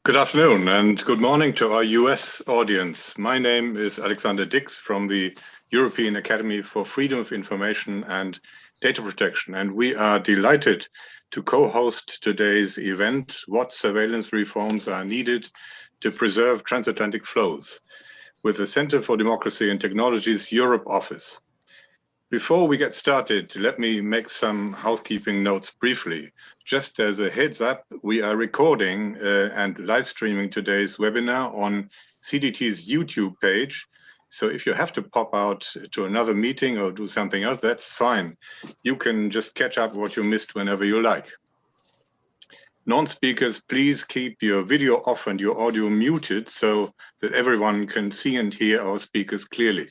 Good afternoon and good morning to our US audience. My name is Alexander Dix from the European Academy for Freedom of Information and Data Protection, and we are delighted to co-host today's event, What Surveillance Reforms Are Needed to Preserve Transatlantic Flows, with the Center for Democracy and Technology's Europe office. Before we get started, let me make some housekeeping notes briefly. Just as a heads up, we are recording and live streaming today's webinar on CDT's YouTube page. So if you have to pop out to another meeting or do something else, that's fine. You can just catch up what you missed whenever you like. Non-speakers, please keep your video off and your audio muted so that everyone can see and hear our speakers clearly.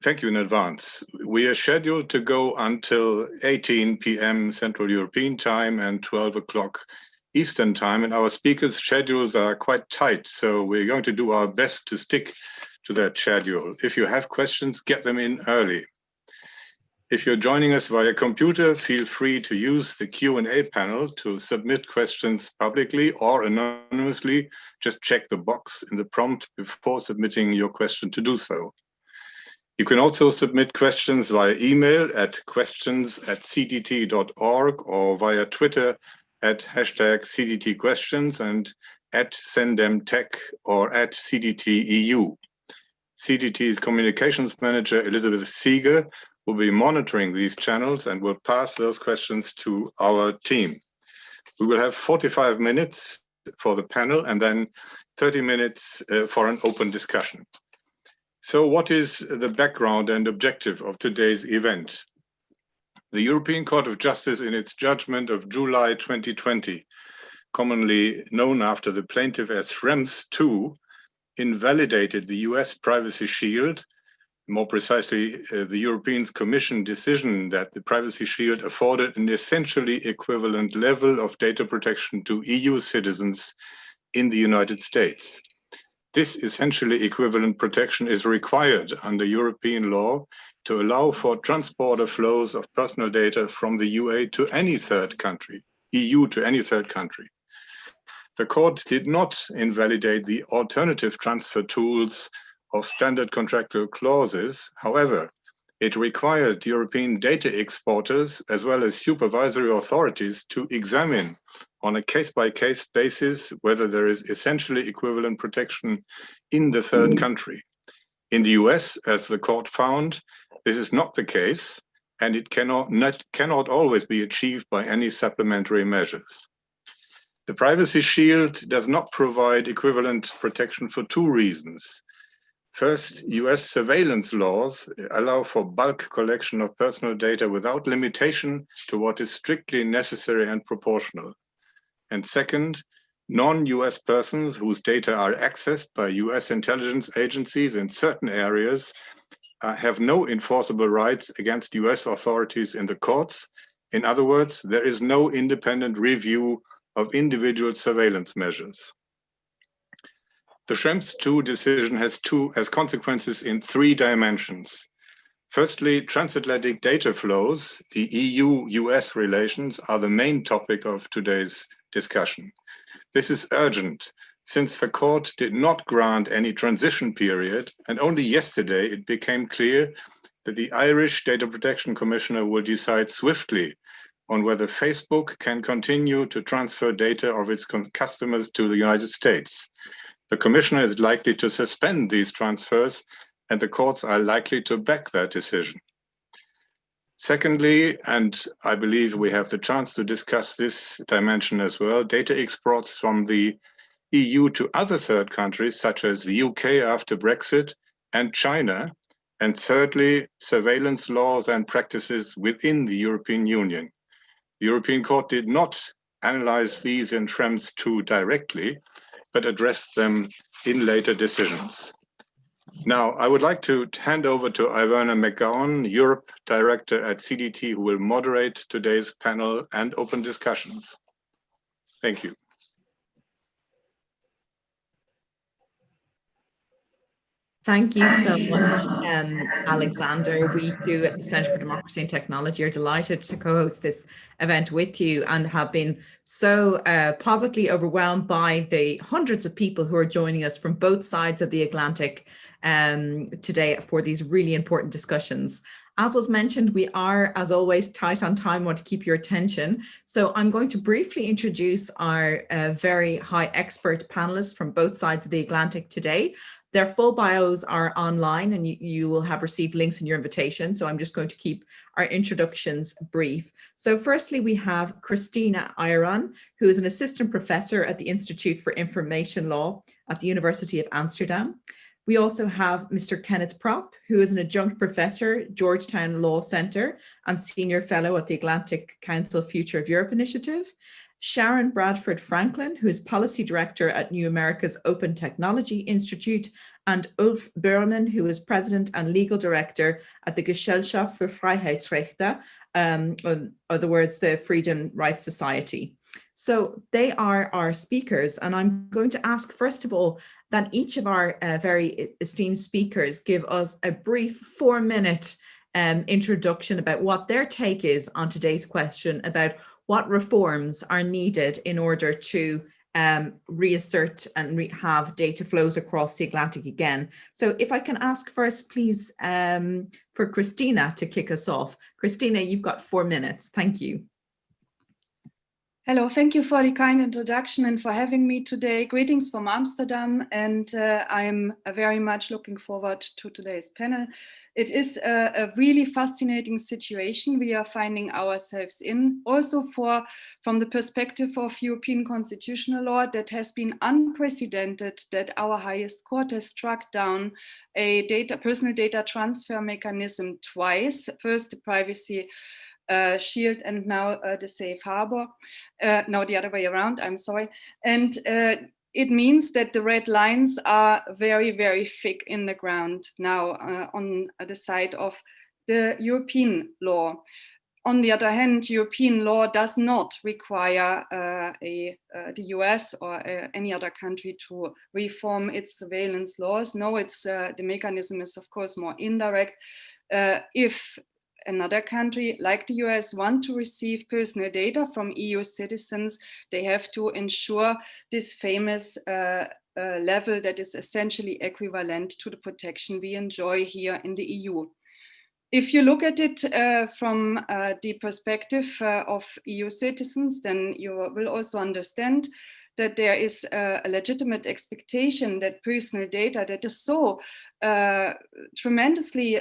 Thank you in advance. We are scheduled to go until 18 p.m. Central European Time and 12 o'clock Eastern Time, and our speakers' schedules are quite tight, so we're going to do our best to stick to that schedule. If you have questions, get them in early. If you're joining us via computer, feel free to use the Q&A panel to submit questions publicly or anonymously. Just check the box in the prompt before submitting your question to do so. You can also submit questions via email at questions@cdt.org or via Twitter at #CDTQuestions and at @SendTemTech or at @CDTEU. CDT's communications manager, Elizabeth Seeger, will be monitoring these channels and will pass those questions to our team. We will have 45 minutes for the panel and then 30 minutes for an open discussion. So what is the background and objective of today's event? The European Court of Justice, in its judgment of July 2020, commonly known after the plaintiff as Schrems II, invalidated the US Privacy Shield, more precisely the European Commission decision that the Privacy Shield afforded an essentially equivalent level of data protection to EU citizens in the United States. This essentially equivalent protection is required under European law to allow for transporter flows of personal data from the EU to any third country. The court did not invalidate the alternative transfer tools of Standard Contractual Clauses. However, it required European data exporters as well as supervisory authorities to examine on a case-by-case basis whether there is essentially equivalent protection in the third country. In the US, as the court found, this is not the case, and it cannot always be achieved by any supplementary measures. The Privacy Shield does not provide equivalent protection for two reasons. First, US surveillance laws allow for bulk collection of personal data without limitation to what is strictly necessary and proportional. And second, non-US persons whose data are accessed by US intelligence agencies in certain areas have no enforceable rights against US authorities in the courts. In other words, there is no independent review of individual surveillance measures. The Schrems II decision has consequences in three dimensions. Firstly, transatlantic data flows, the EU-US relations, are the main topic of today's discussion. This is urgent, since the court did not grant any transition period, and only yesterday it became clear that the Irish Data Protection Commissioner will decide swiftly on whether Facebook can continue to transfer data of its customers to the United States. The Commissioner is likely to suspend these transfers, and the courts are likely to back that decision. Secondly, and I believe we have the chance to discuss this dimension as well, data exports from the EU to other third countries, such as the UK after Brexit and China. And thirdly, surveillance laws and practices within the European Union. The European Court did not analyze these in Schrems II directly, but addressed them in later decisions. Now, I would like to hand over to Ivana McGowan, Europe Director at CDT, who will moderate today's panel and open discussions. Thank you. Thank you so much, Alexander. We too at the Centre for Democracy and Technology are delighted to co-host this event with you and have been so positively overwhelmed by the hundreds of people who are joining us from both sides of the Atlantic today for these really important discussions. As was mentioned, we are, as always, tight on time, want to keep your attention. So I'm going to briefly introduce our very high expert panelists from both sides of the Atlantic today. Their full bios are online and you will have received links in your invitation. So I'm just going to keep our introductions brief. So firstly, we have Christina Iron, who is an assistant professor at the Institute for Information Law at the University of Amsterdam. We also have Mr. Kenneth Propp, who is an adjunct professor, Georgetown Law Center, and senior fellow at the Atlantic Council Future of Europe Initiative. Sharon Bradford Franklin, who is policy director at New America's Open Technology Institute, and Ulf Berman, who is president and legal director at the Gesellschaft für Freiheitsrechte, in other words, the Freedom Rights Society. So they are our speakers, and I'm going to ask, first of all, that each of our very esteemed speakers give us a brief 4-minute introduction about what their take is on today's question about what reforms are needed in order to reassert and have data flows across the Atlantic again. So if I can ask first, please, for Christina to kick us off. Christina, you've got 4 minutes. Thank you. Hello, thank you for the kind introduction and for having me today. Greetings from Amsterdam, and I'm very much looking forward to today's panel. It is a really fascinating situation we are finding ourselves in, also from the perspective of European constitutional law, that has been unprecedented, that our highest court has struck down a personal data transfer mechanism twice. First, the privacy shield, and now the safe harbor. No, the other way around, I'm sorry. And it means that the red lines are very, very thick in the ground now on the side of the European law. On the other hand, European law does not require the US or any other country to reform its surveillance laws. No, the mechanism is of course more indirect. If another country like the US want to receive personal data from EU citizens, they have to ensure this famous level that is essentially equivalent to the protection we enjoy here in the EU. If you look at it from the perspective of EU citizens, then you will also understand that there is a legitimate expectation that personal data that is so tremendously,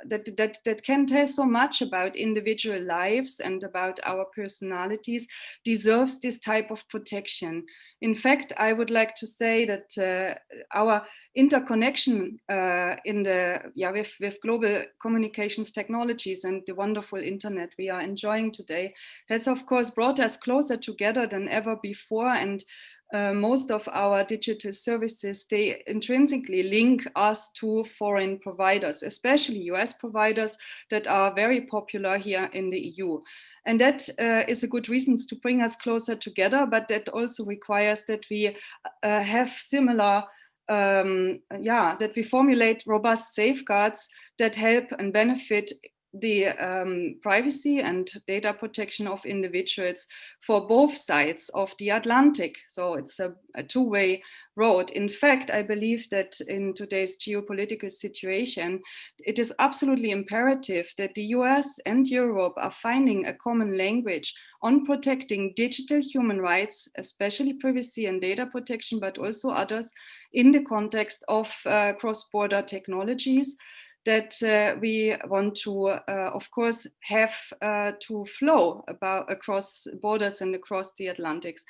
that can tell so much about individual lives and about our personalities deserves this type of protection. In fact, I would like to say that our interconnection with global communications technologies and the wonderful internet we are enjoying today has of course brought us closer together than ever before, and most of our digital services, they intrinsically link us to foreign providers, especially US providers that are very popular here in the EU. And that is a good reason to bring us closer together, but that also requires that we have similar, that we formulate robust safeguards that help and benefit the privacy and data protection of individuals for both sides of the Atlantic. So it's a two-way road. In fact, I believe that in today's geopolitical situation, it is absolutely imperative that the US and Europe are finding a common language on protecting digital human rights, especially privacy and data protection, but also others in the context of cross-border technologies that we want to, of course, have to flow across borders and across the Atlantics.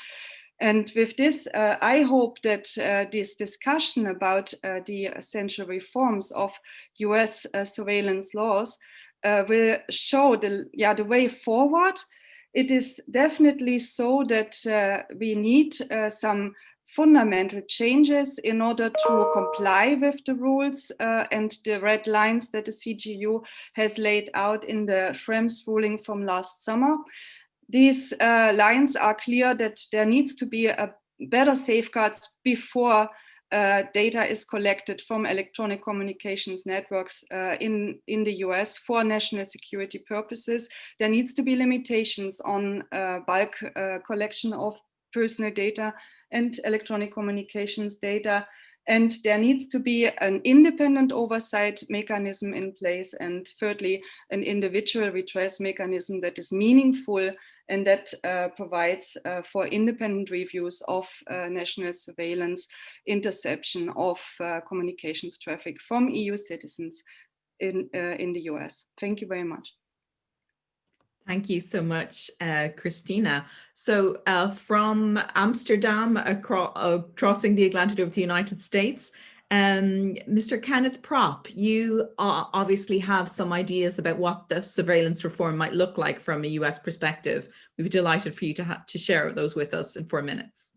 And with this, I hope that this discussion about the essential reforms of US surveillance laws will show the way forward. It is definitely so that we need some fundamental changes in order to comply with the rules and the red lines that the CJEU has laid out in the Schrems ruling from last summer. These lines are clear that there needs to be a better safeguards before data is collected from electronic communications networks in the US for national security purposes, there needs to be limitations on bulk collection of personal data and electronic communications data. And there needs to be an independent oversight mechanism in place. And thirdly, an individual redress mechanism that is meaningful and that provides for independent reviews of national surveillance, interception of communications traffic from EU citizens in the US. Thank you very much. Thank you so much, Christina. So from Amsterdam, crossing the Atlantic over to the United States, Mr. Kenneth Propp, you obviously have some ideas about what the surveillance reform might look like from a US perspective. We'd be delighted for you to share those with us in 4 minutes.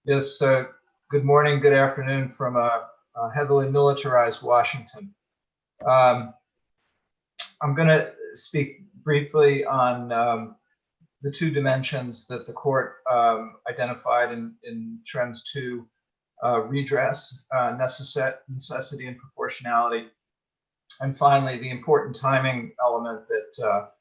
Yes, good morning, good afternoon from a heavily militarized Washington. I'm going to speak briefly on the two dimensions that the court identified in Schrems II, redress, necessity and proportionality, and finally the important timing element that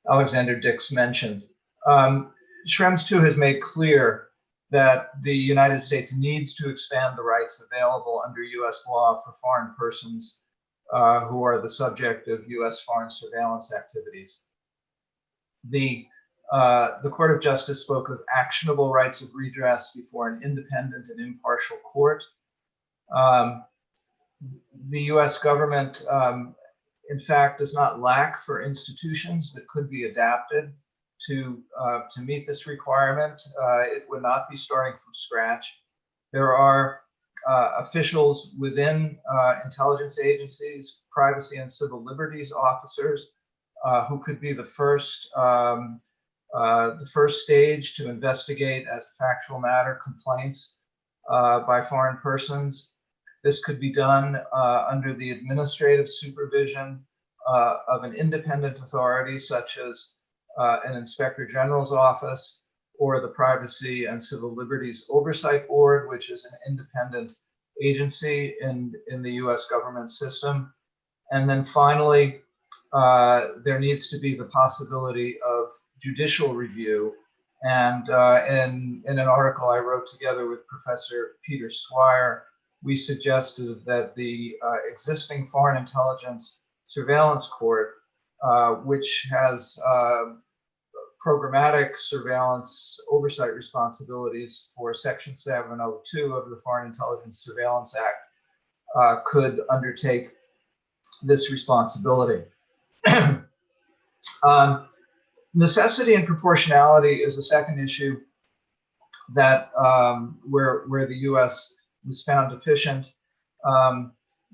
Alexander Dix mentioned. Schrems II has made clear that the United States needs to expand the rights available under US law for foreign persons who are the subject of US foreign surveillance activities. The Court of Justice spoke of actionable rights of redress before an independent and impartial court. The US government, in fact, does not lack for institutions that could be adapted to meet this requirement. It would not be starting from scratch. There are officials within intelligence agencies, privacy and civil liberties officers, who could be the first stage to investigate as a factual matter complaints by foreign persons. This could be done under the administrative supervision of an independent authority, such as an Inspector General's office, or the Privacy and Civil Liberties Oversight Board, which is an independent agency in the US government system. And then finally, there needs to be the possibility of judicial review. And in an article I wrote together with Professor Peter Swire, we suggested that the existing Foreign Intelligence Surveillance Court, which has programmatic surveillance oversight responsibilities for Section 702 of the Foreign Intelligence Surveillance Act, could undertake this responsibility. Necessity and proportionality is a second issue that where the U.S. was found deficient.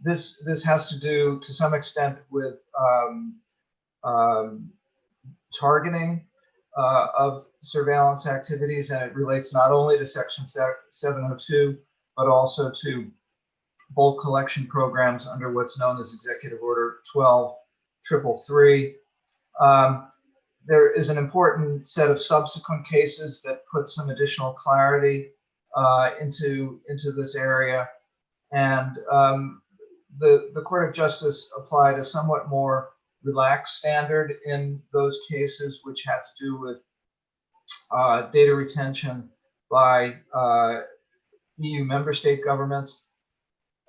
This has to do to some extent with targeting of surveillance activities, and it relates not only to Section 702, but also to bulk collection programs under what's known as Executive Order 12-333. There is an important set of subsequent cases that put some additional clarity into this area, and the Court of Justice applied a somewhat more relaxed standard in those cases, which had to do with data retention by EU member state governments.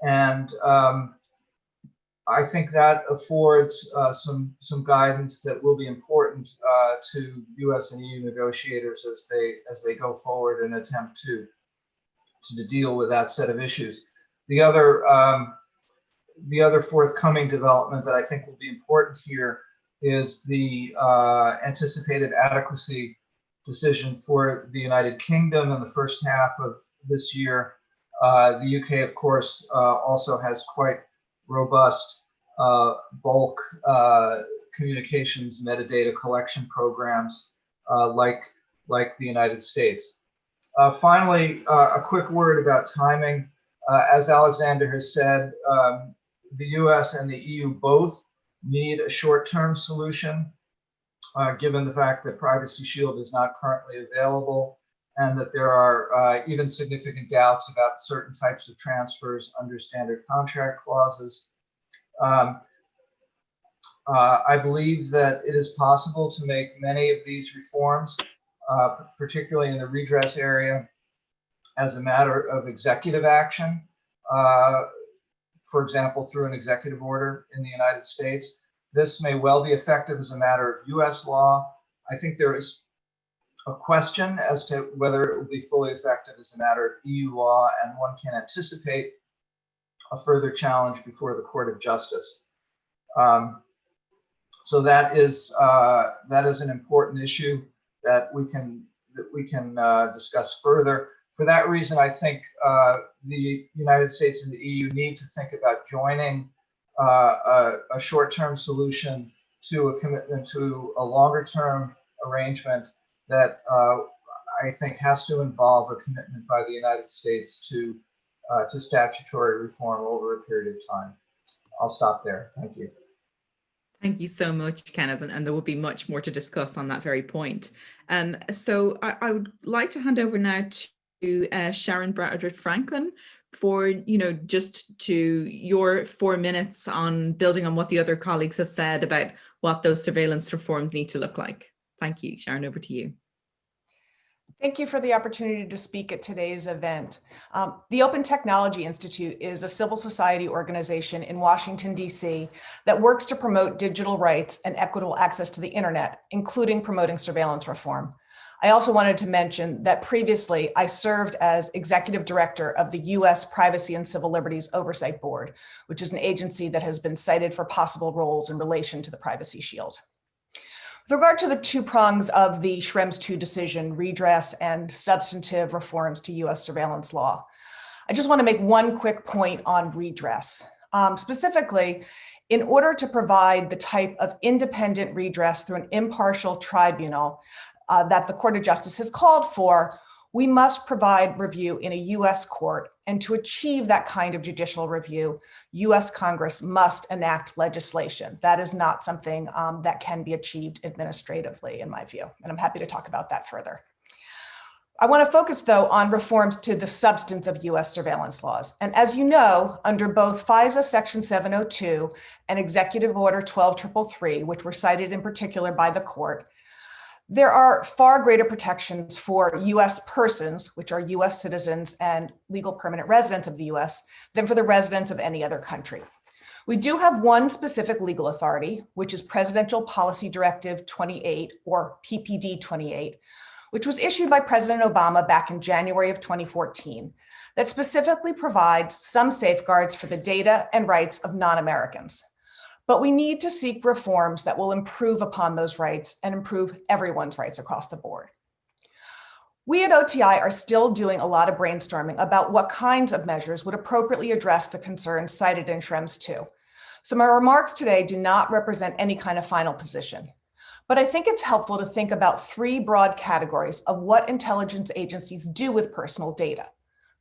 And I think that affords some guidance that will be important to US and EU negotiators as they go forward and attempt to deal with that set of issues. The other forthcoming development that I think will be important here is the anticipated adequacy decision for the United Kingdom in the first half of this year. The UK, of course, also has quite robust bulk communications metadata collection programs like the United States. Finally, a quick word about timing. As Alexander has said, the US and the EU both need a short-term solution, given the fact that Privacy Shield is not currently available, and that there are even significant doubts about certain types of transfers under standard contract clauses. I believe that it is possible to make many of these reforms, particularly in the redress area, as a matter of executive action, for example, through an executive order in the United States. This may well be effective as a matter of US law. I think there is a question as to whether it will be fully effective as a matter of EU law, and one can anticipate a further challenge before the Court of Justice. So that is an important issue that we can discuss further. For that reason, I think the United States and the EU need to think about joining a short-term solution to a commitment to a longer-term arrangement that I think has to involve a commitment by the United States to statutory reform over a period of time. I'll stop there. Thank you. Thank you so much, Kenneth, and there will be much more to discuss on that very point. So I would like to hand over now to Sharon Bradford Franklin for, just to your 4 minutes on building on what the other colleagues have said about what those surveillance reforms need to look like. Thank you, Sharon, over to you. Thank you for the opportunity to speak at today's event. The Open Technology Institute is a civil society organization in Washington, D.C. that works to promote digital rights and equitable access to the internet, including promoting surveillance reform. I also wanted to mention that previously I served as executive director of the U.S. Privacy and Civil Liberties Oversight Board, which is an agency that has been cited for possible roles in relation to the Privacy Shield. With regard to the two prongs of the Schrems II decision, redress and substantive reforms to U.S. surveillance law, I just want to make one quick point on redress. Specifically, in order to provide the type of independent redress through an impartial tribunal that the Court of Justice has called for, we must provide review in a U.S. court. And to achieve that kind of judicial review, U.S. Congress must enact legislation. That is not something that can be achieved administratively, in my view. And I'm happy to talk about that further. I want to focus, though, on reforms to the substance of U.S. surveillance laws. And as you know, under both FISA Section 702 and Executive Order 12333, which were cited in particular by the court, there are far greater protections for U.S. persons, which are U.S. citizens and legal permanent residents of the U.S., than for the residents of any other country. We do have one specific legal authority, which is Presidential Policy Directive 28, or PPD 28, which was issued by President Obama back in January of 2014, that specifically provides some safeguards for the data and rights of non-Americans. But we need to seek reforms that will improve upon those rights and improve everyone's rights across the board. We at OTI are still doing a lot of brainstorming about what kinds of measures would appropriately address the concerns cited in Schrems II. So my remarks today do not represent any kind of final position, but I think it's helpful to think about three broad categories of what intelligence agencies do with personal data: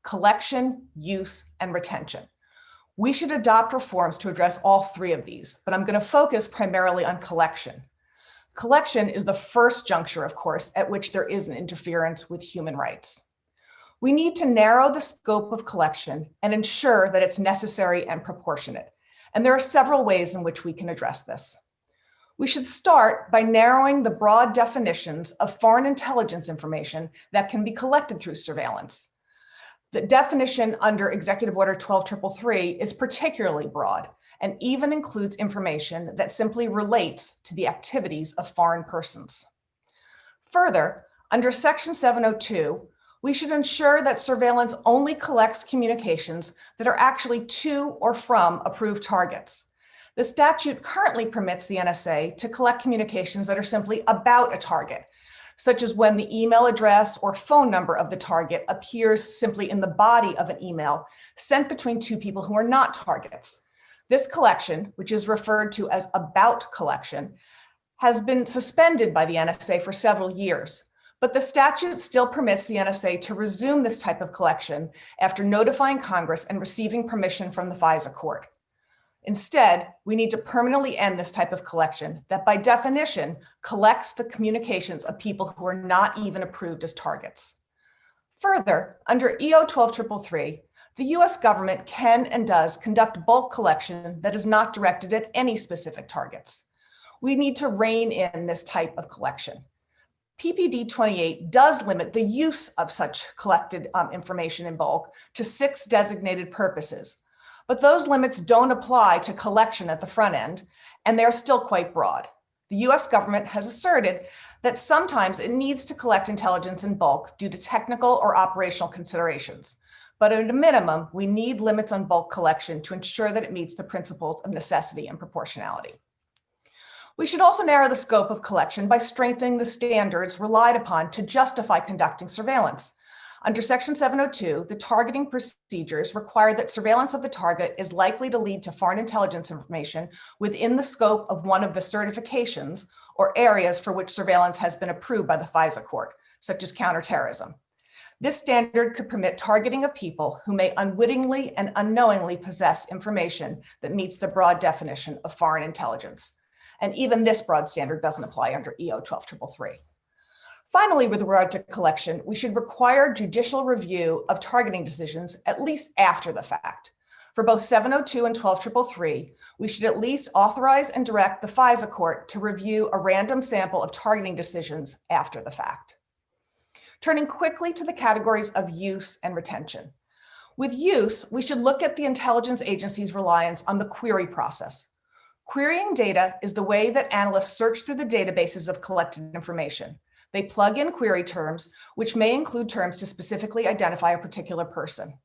collection, use, and retention. We should adopt reforms to address all three of these, but I'm going to focus primarily on collection. Collection is the first juncture, of course, at which there is an interference with human rights. We need to narrow the scope of collection and ensure that it's necessary and proportionate. And there are several ways in which we can address this. We should start by narrowing the broad definitions of foreign intelligence information that can be collected through surveillance. The definition under Executive Order 12333 is particularly broad and even includes information that simply relates to the activities of foreign persons. Further, under Section 702, we should ensure that surveillance only collects communications that are actually to or from approved targets. The statute currently permits the NSA to collect communications that are simply about a target, such as when the email address or phone number of the target appears simply in the body of an email sent between two people who are not targets. This collection, which is referred to as about collection, has been suspended by the NSA for several years, but the statute still permits the NSA to resume this type of collection after notifying Congress and receiving permission from the FISA court. Instead, we need to permanently end this type of collection that by definition collects the communications of people who are not even approved as targets. Further, under EO 12333, the US government can and does conduct bulk collection that is not directed at any specific targets. We need to rein in this type of collection. PPD 28 does limit the use of such collected information in bulk to 6 designated purposes, but those limits don't apply to collection at the front end, and they're still quite broad. The US government has asserted that sometimes it needs to collect intelligence in bulk due to technical or operational considerations, but at a minimum, we need limits on bulk collection to ensure that it meets the principles of necessity and proportionality. We should also narrow the scope of collection by strengthening the standards relied upon to justify conducting surveillance. Under Section 702, the targeting procedures require that surveillance of the target is likely to lead to foreign intelligence information within the scope of one of the certifications or areas for which surveillance has been approved by the FISA court, such as counterterrorism. This standard could permit targeting of people who may unwittingly and unknowingly possess information that meets the broad definition of foreign intelligence. And even this broad standard doesn't apply under EO 12333. Finally, with regard to collection, we should require judicial review of targeting decisions at least after the fact. For both 702 and 12333, we should at least authorize and direct the FISA court to review a random sample of targeting decisions after the fact. Turning quickly to the categories of use and retention. With use, we should look at the intelligence agency's reliance on the query process. Querying data is the way that analysts search through the databases of collected information. They plug in query terms, which may include terms to specifically identify a particular person.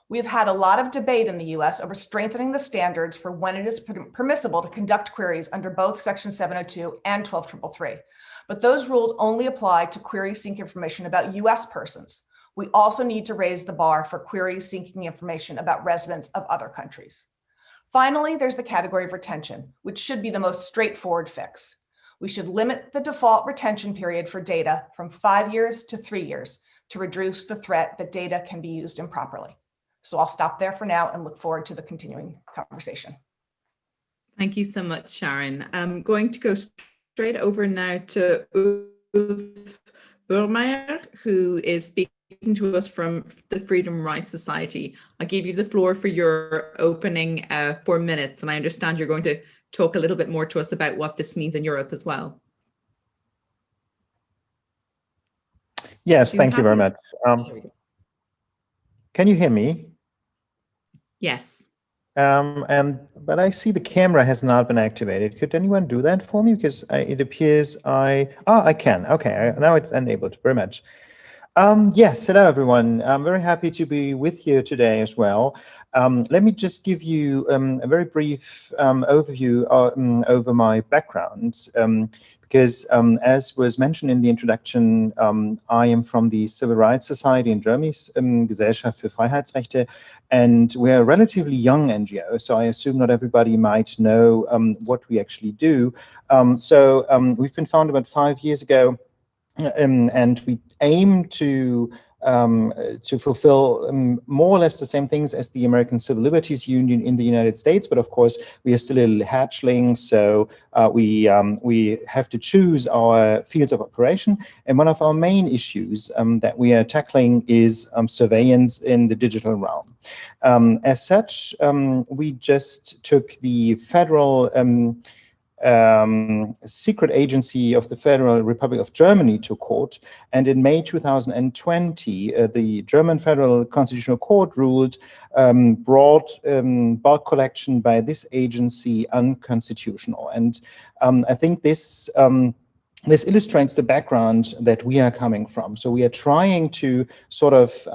We have had a lot of debate in the US over strengthening the standards for when it is permissible to conduct queries under both Section 702 and 12333. But those rules only apply to queries seeking information about US persons. We also need to raise the bar for queries seeking information about residents of other countries. Finally, there's the category of retention, which should be the most straightforward fix. We should limit the default retention period for data from 5 years to 3 years to reduce the threat that data can be used improperly. So I'll stop there for now and look forward to the continuing conversation. Thank you so much, Sharon. I'm going to go straight over now to Ulf Burmeyer, who is speaking to us from the Freedom Rights Society. I'll give you the floor for your opening 4 minutes, and I understand you're going to talk a little bit more to us about what this means in Europe as well. Yes, thank you very much. Can you hear me? Yes. But I see the camera has not been activated. Could anyone do that for me? Because it appears I can. Okay, now it's enabled. Very much. Yes, hello everyone. I'm very happy to be with you today as well. Let me just give you a very brief overview over my background, because as was mentioned in the introduction, I am from the Civil Rights Society in Germany's Gesellschaft für Freiheitsrechte, and we're a relatively young NGO, so I assume not everybody might know what we actually do. We've been founded about 5 years ago. And we aim to fulfill more or less the same things as the American Civil Liberties Union in the United States, but of course we are still a little hatchling, so we have to choose our fields of operation. And one of our main issues that we are tackling is surveillance in the digital realm. As such, we just took the federal secret agency of the Federal Republic of Germany to court, and in May 2020 the German Federal Constitutional Court ruled broad bulk collection by this agency unconstitutional. And I think this illustrates the background that we are coming from. So we are trying to sort of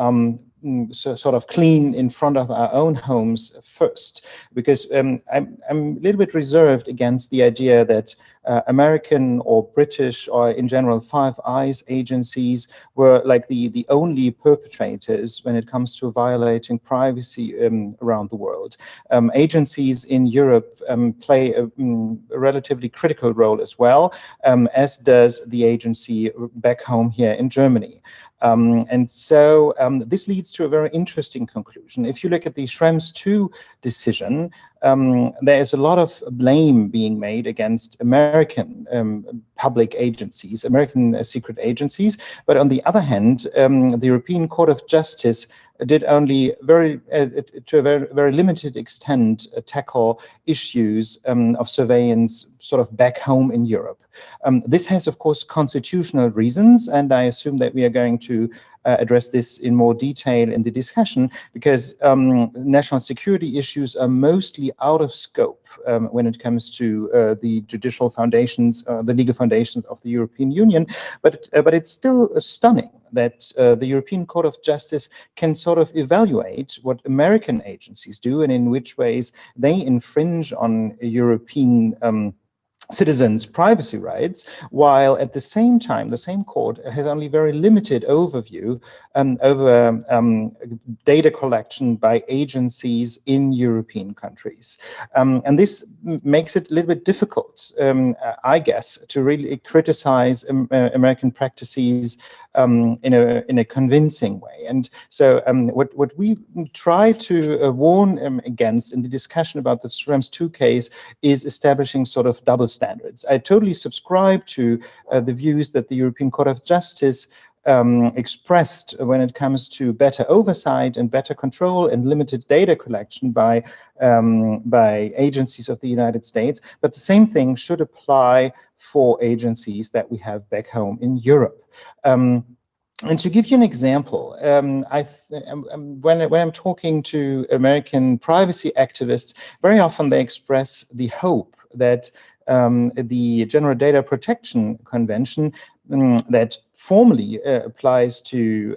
clean in front of our own homes first, because I'm a little bit reserved against the idea that American or British or in general Five Eyes agencies were like the only perpetrators when it comes to violating privacy around the world. Agencies in Europe play a relatively critical role as well, as does the agency back home here in Germany. And so this leads to a very interesting conclusion. If you look at the Schrems II decision, there is a lot of blame being made against American public agencies, American secret agencies. But on the other hand, the European Court of Justice did only to a very limited extent tackle issues of surveillance sort of back home in Europe. This has, of course, constitutional reasons, and I assume that we are going to address this in more detail in the discussion, because national security issues are mostly out of scope when it comes to the judicial foundations, the legal foundations of the European Union. But it's still stunning that the European Court of Justice can sort of evaluate what American agencies do and in which ways they infringe on European citizens' privacy rights, while at the same time, the same court has only very limited overview over data collection by agencies in European countries. And this makes it a little bit difficult, I guess, to really criticize American practices in a convincing way. And so what we try to warn against in the discussion about the Schrems II case is establishing sort of double standards. I totally subscribe to the views that the European Court of Justice expressed when it comes to better oversight and better control and limited data collection by agencies of the United States. But the same thing should apply for agencies that we have back home in Europe. And to give you an example, when I'm talking to American privacy activists, very often they express the hope that the General Data Protection Convention that formally applies to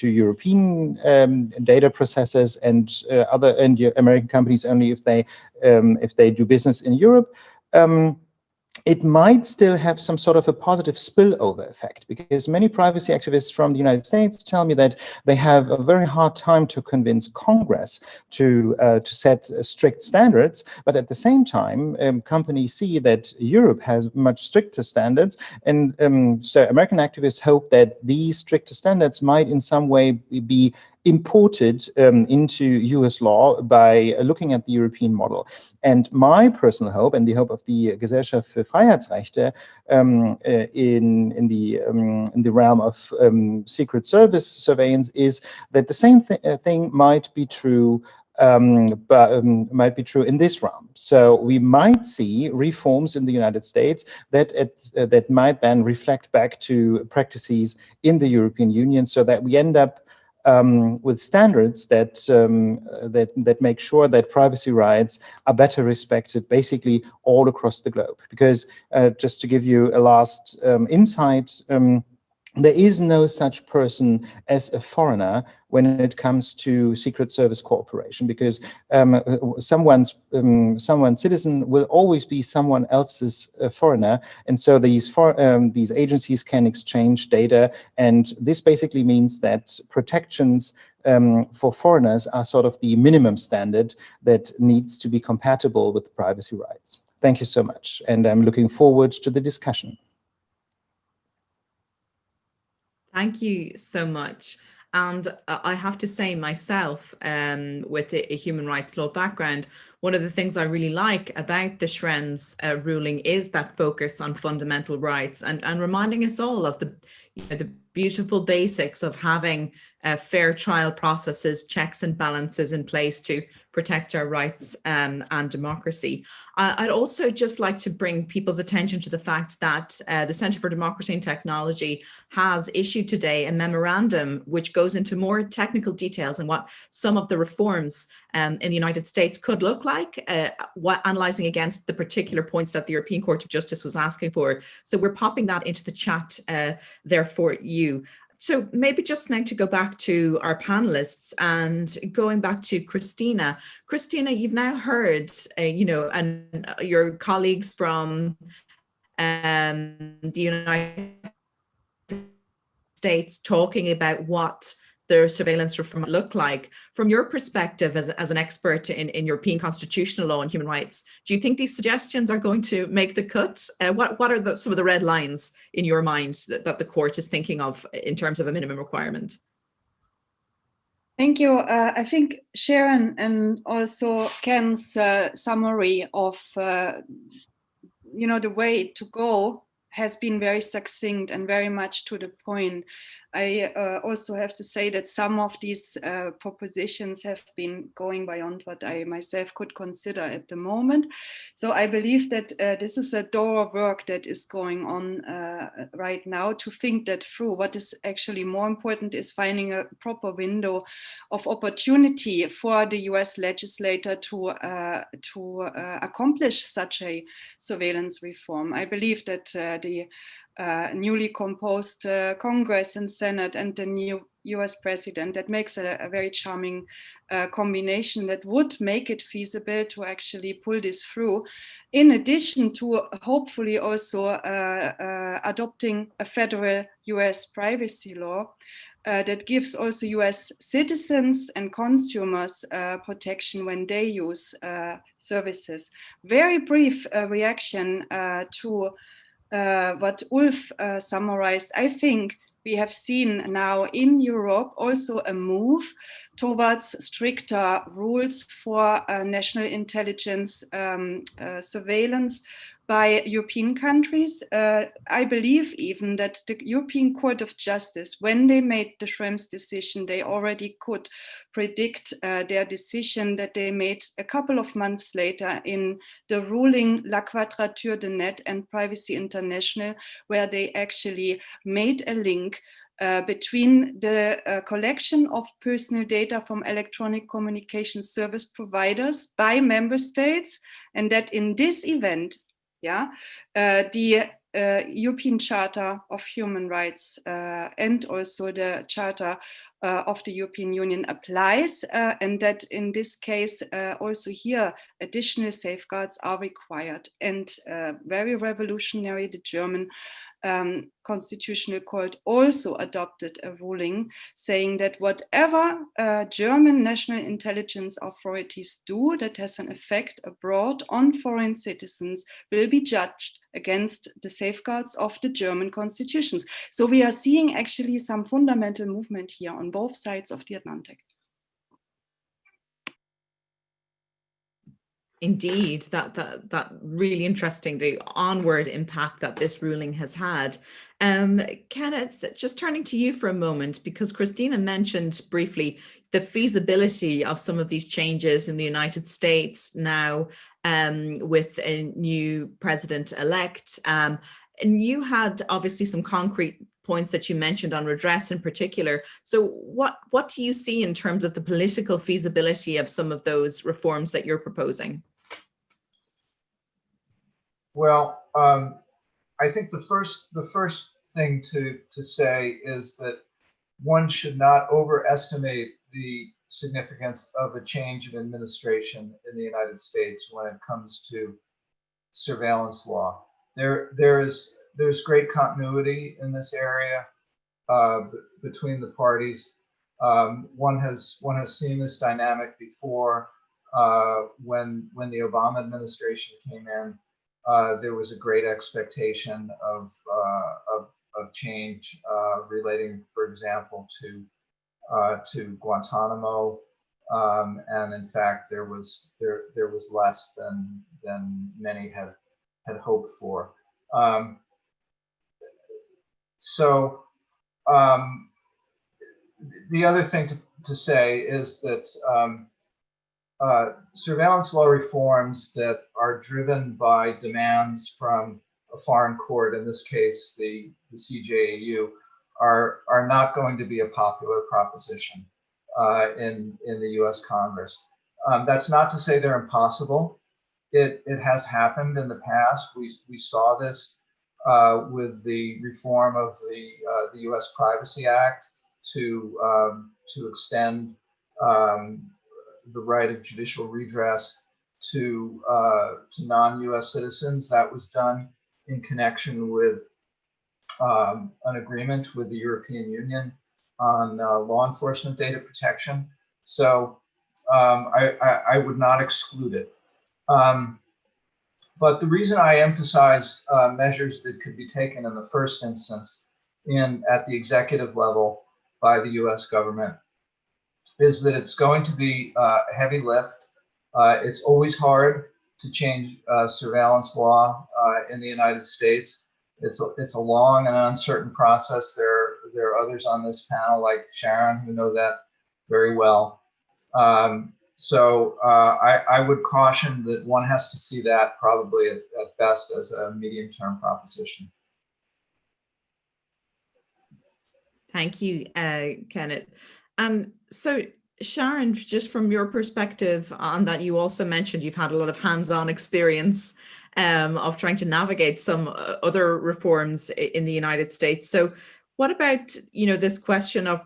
European data processors and American companies only if they do business in Europe. It might still have some sort of a positive spillover effect, because many privacy activists from the United States tell me that they have a very hard time to convince Congress to set strict standards. But at the same time, companies see that Europe has much stricter standards, and so American activists hope that these stricter standards might in some way be imported into US law by looking at the European model. And my personal hope, and the hope of the Gesellschaft für Freiheitsrechte in the realm of Secret Service surveillance, is that the same thing might be true might be true in this realm. So we might see reforms in the United States that might then reflect back to practices in the European Union, so that we end up with standards that make sure that privacy rights are better respected basically all across the globe. Because just to give you a last insight, there is no such person as a foreigner when it comes to Secret Service cooperation, because someone's citizen will always be someone else's foreigner, and so these agencies can exchange data, and this basically means that protections for foreigners are sort of the minimum standard that needs to be compatible with privacy rights. Thank you so much, and I'm looking forward to the discussion. Thank you so much. And I have to say myself, with a human rights law background, one of the things I really like about the Schrems ruling is that focus on fundamental rights and reminding us all of the beautiful basics of having fair trial processes, checks and balances in place to protect our rights and democracy. I'd also just like to bring people's attention to the fact that the Centre for Democracy and Technology has issued today a memorandum which goes into more technical details on what some of the reforms in the United States could look like, analysing against the particular points that the European Court of Justice was asking for. So we're popping that into the chat there for you. So maybe just now to go back to our panelists and going back to Christina. Christina, you've now heard, and your colleagues from the United States talking about what their surveillance reform look like. From your perspective as an expert in European constitutional law and human rights, do you think these suggestions are going to make the cut? What are some of the red lines in your mind that the court is thinking of in terms of a minimum requirement? Thank you. I think Sharon and also Ken's summary of the way to go has been very succinct and very much to the point. I also have to say that some of these propositions have been going beyond what I myself could consider at the moment. So I believe that this is a thorough work that is going on right now to think that through. What is actually more important is finding a proper window of opportunity for the US legislator to accomplish such a surveillance reform. I believe that the newly composed Congress and Senate and the new US president, that makes a very charming combination that would make it feasible to actually pull this through, in addition to hopefully also adopting a federal US privacy law that gives also US citizens and consumers protection when they use services. Very brief reaction to what Ulf summarized. I think we have seen now in Europe also a move towards stricter rules for national intelligence surveillance by European countries. I believe even that the European Court of Justice, when they made the Schrems decision, they already could predict their decision that they made a couple of months later in the ruling La Quadrature du Net and Privacy International, where they actually made a link between the collection of personal data from electronic communication service providers by member states, and that in this event, the European Charter of Human Rights and also the Charter of the European Union applies, and that in this case also here additional safeguards are required. And very revolutionary, the German Constitutional Court also adopted a ruling saying that whatever German national intelligence authorities do that has an effect abroad on foreign citizens will be judged against the safeguards of the German constitutions. So we are seeing actually some fundamental movement here on both sides of the Atlantic. Indeed, that really interesting, the onward impact that this ruling has had. Kenneth, just turning to you for a moment, because Christina mentioned briefly the feasibility of some of these changes in the United States now with a new president-elect. And you had obviously some concrete points that you mentioned on redress in particular. So what do you see in terms of the political feasibility of some of those reforms that you're proposing? Well, I think the first thing to say is that one should not overestimate the significance of a change of administration in the United States when it comes to surveillance law. There's great continuity in this area between the parties. One has seen this dynamic before. When the Obama administration came in, there was a great expectation of change relating, for example, to Guantanamo, and in fact there was less than many had hoped for. So the other thing to say is that surveillance law reforms that are driven by demands from a foreign court, in this case the CJEU, are not going to be a popular proposition in the US Congress. That's not to say they're impossible. It has happened in the past. We saw this with the reform of the US Privacy Act to extend the right of judicial redress to non-US citizens. That was done in connection with an agreement with the European Union on law enforcement data protection. So I would not exclude it. But the reason I emphasize measures that could be taken in the first instance at the executive level by the US government is that it's going to be a heavy lift. It's always hard to change surveillance law in the United States. It's a long and uncertain process. There are others on this panel like Sharon who know that very well. So I would caution that one has to see that probably at best as a medium-term proposition. Thank you, Kenneth. So Sharon, just from your perspective on that, you also mentioned you've had a lot of hands-on experience of trying to navigate some other reforms in the United States. So what about, this question of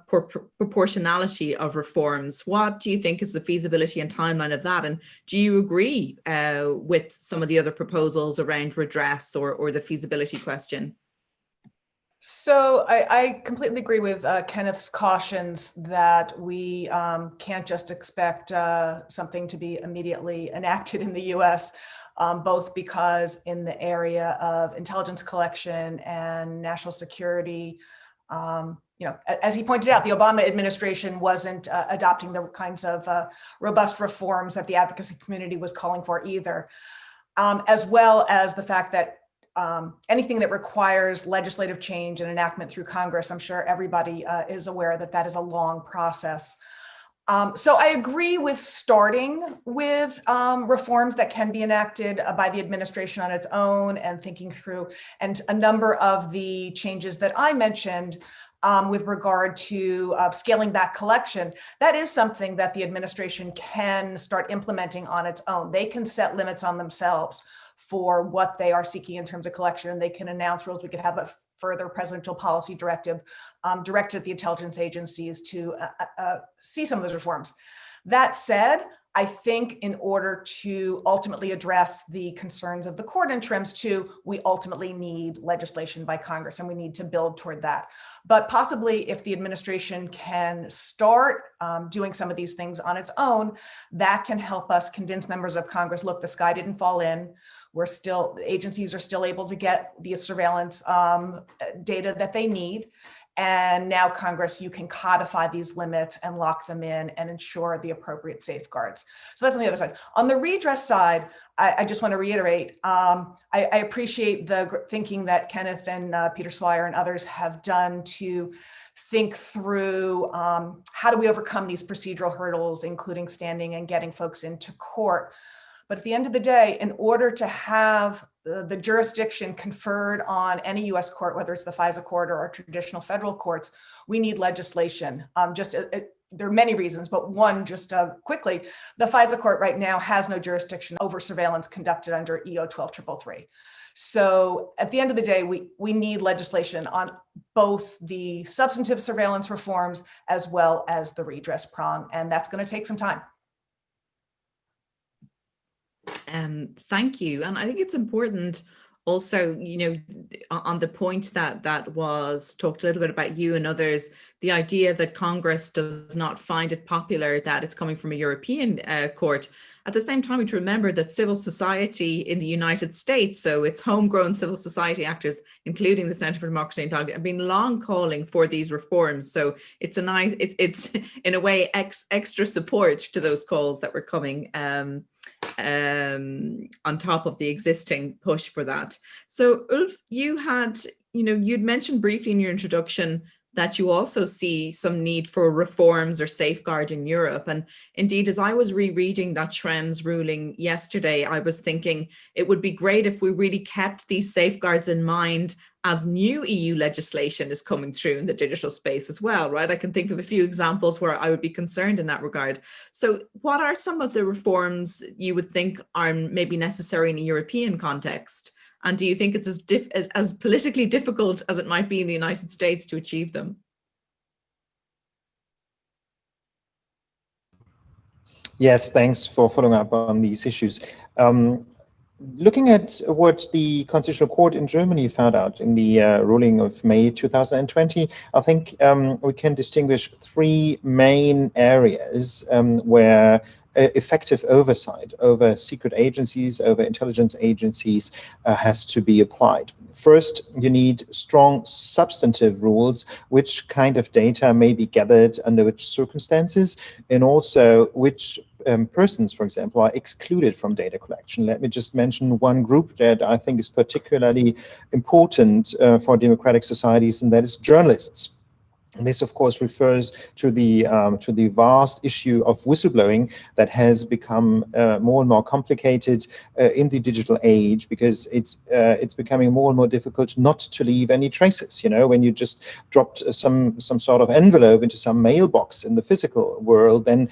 proportionality of reforms? What do you think is the feasibility and timeline of that? And do you agree with some of the other proposals around redress or the feasibility question? So I completely agree with Kenneth's cautions that we can't just expect something to be immediately enacted in the US, both because in the area of intelligence collection and national security, as he pointed out, the Obama administration wasn't adopting the kinds of robust reforms that the advocacy community was calling for either, as well as the fact that anything that requires legislative change and enactment through Congress, I'm sure everybody is aware that that is a long process. So I agree with starting with reforms that can be enacted by the administration on its own and thinking through, and a number of the changes that I mentioned with regard to scaling back collection, that is something that the administration can start implementing on its own. They can set limits on themselves for what they are seeking in terms of collection. They can announce rules. We could have a further presidential policy directive directed at the intelligence agencies to see some of those reforms. That said, I think in order to ultimately address the concerns of the court in Schrems II, we ultimately need legislation by Congress, and we need to build toward that. But possibly if the administration can start doing some of these things on its own, that can help us convince members of Congress, look, the sky didn't fall in. Agencies are still able to get the surveillance data that they need. And now Congress, you can codify these limits and lock them in and ensure the appropriate safeguards. So that's on the other side. On the redress side, I just want to reiterate, I appreciate the thinking that Kenneth and Peter Swire and others have done to think through how do we overcome these procedural hurdles, including standing and getting folks into court. But at the end of the day, in order to have the jurisdiction conferred on any US court, whether it's the FISA court or our traditional federal courts, we need legislation. There are many reasons, but one, just quickly, the FISA court right now has no jurisdiction over surveillance conducted under EO 12333. So at the end of the day, we need legislation on both the substantive surveillance reforms as well as the redress prong, and that's going to take some time. Thank you. And I think it's important also, on the point that was talked a little bit about you and others, the idea that Congress does not find it popular that it's coming from a European court. At the same time, we need to remember that civil society in the United States, so it's homegrown civil society actors, including the Center for Democracy and Integrity, have been long calling for these reforms. So it's in a way extra support to those calls that were coming on top of the existing push for that. So Ulf, you'd mentioned briefly in your introduction that you also see some need for reforms or safeguard in Europe. And indeed, as I was rereading that Schrems ruling yesterday, I was thinking it would be great if we really kept these safeguards in mind as new EU legislation is coming through in the digital space as well, right? I can think of a few examples where I would be concerned in that regard. So what are some of the reforms you would think are maybe necessary in a European context? And do you think it's as politically difficult as it might be in the United States to achieve them? Yes, thanks for following up on these issues. Looking at what the Constitutional Court in Germany found out in the ruling of May 2020, I think we can distinguish three main areas where effective oversight over secret agencies, over intelligence agencies has to be applied. First, you need strong substantive rules, which kind of data may be gathered under which circumstances, and also which persons, for example, are excluded from data collection. Let me just mention one group that I think is particularly important for democratic societies, and that is journalists. And this, of course, refers to the vast issue of whistleblowing that has become more and more complicated in the digital age, because it's becoming more and more difficult not to leave any traces. You know, when you just dropped some sort of envelope into some mailbox in the physical world, then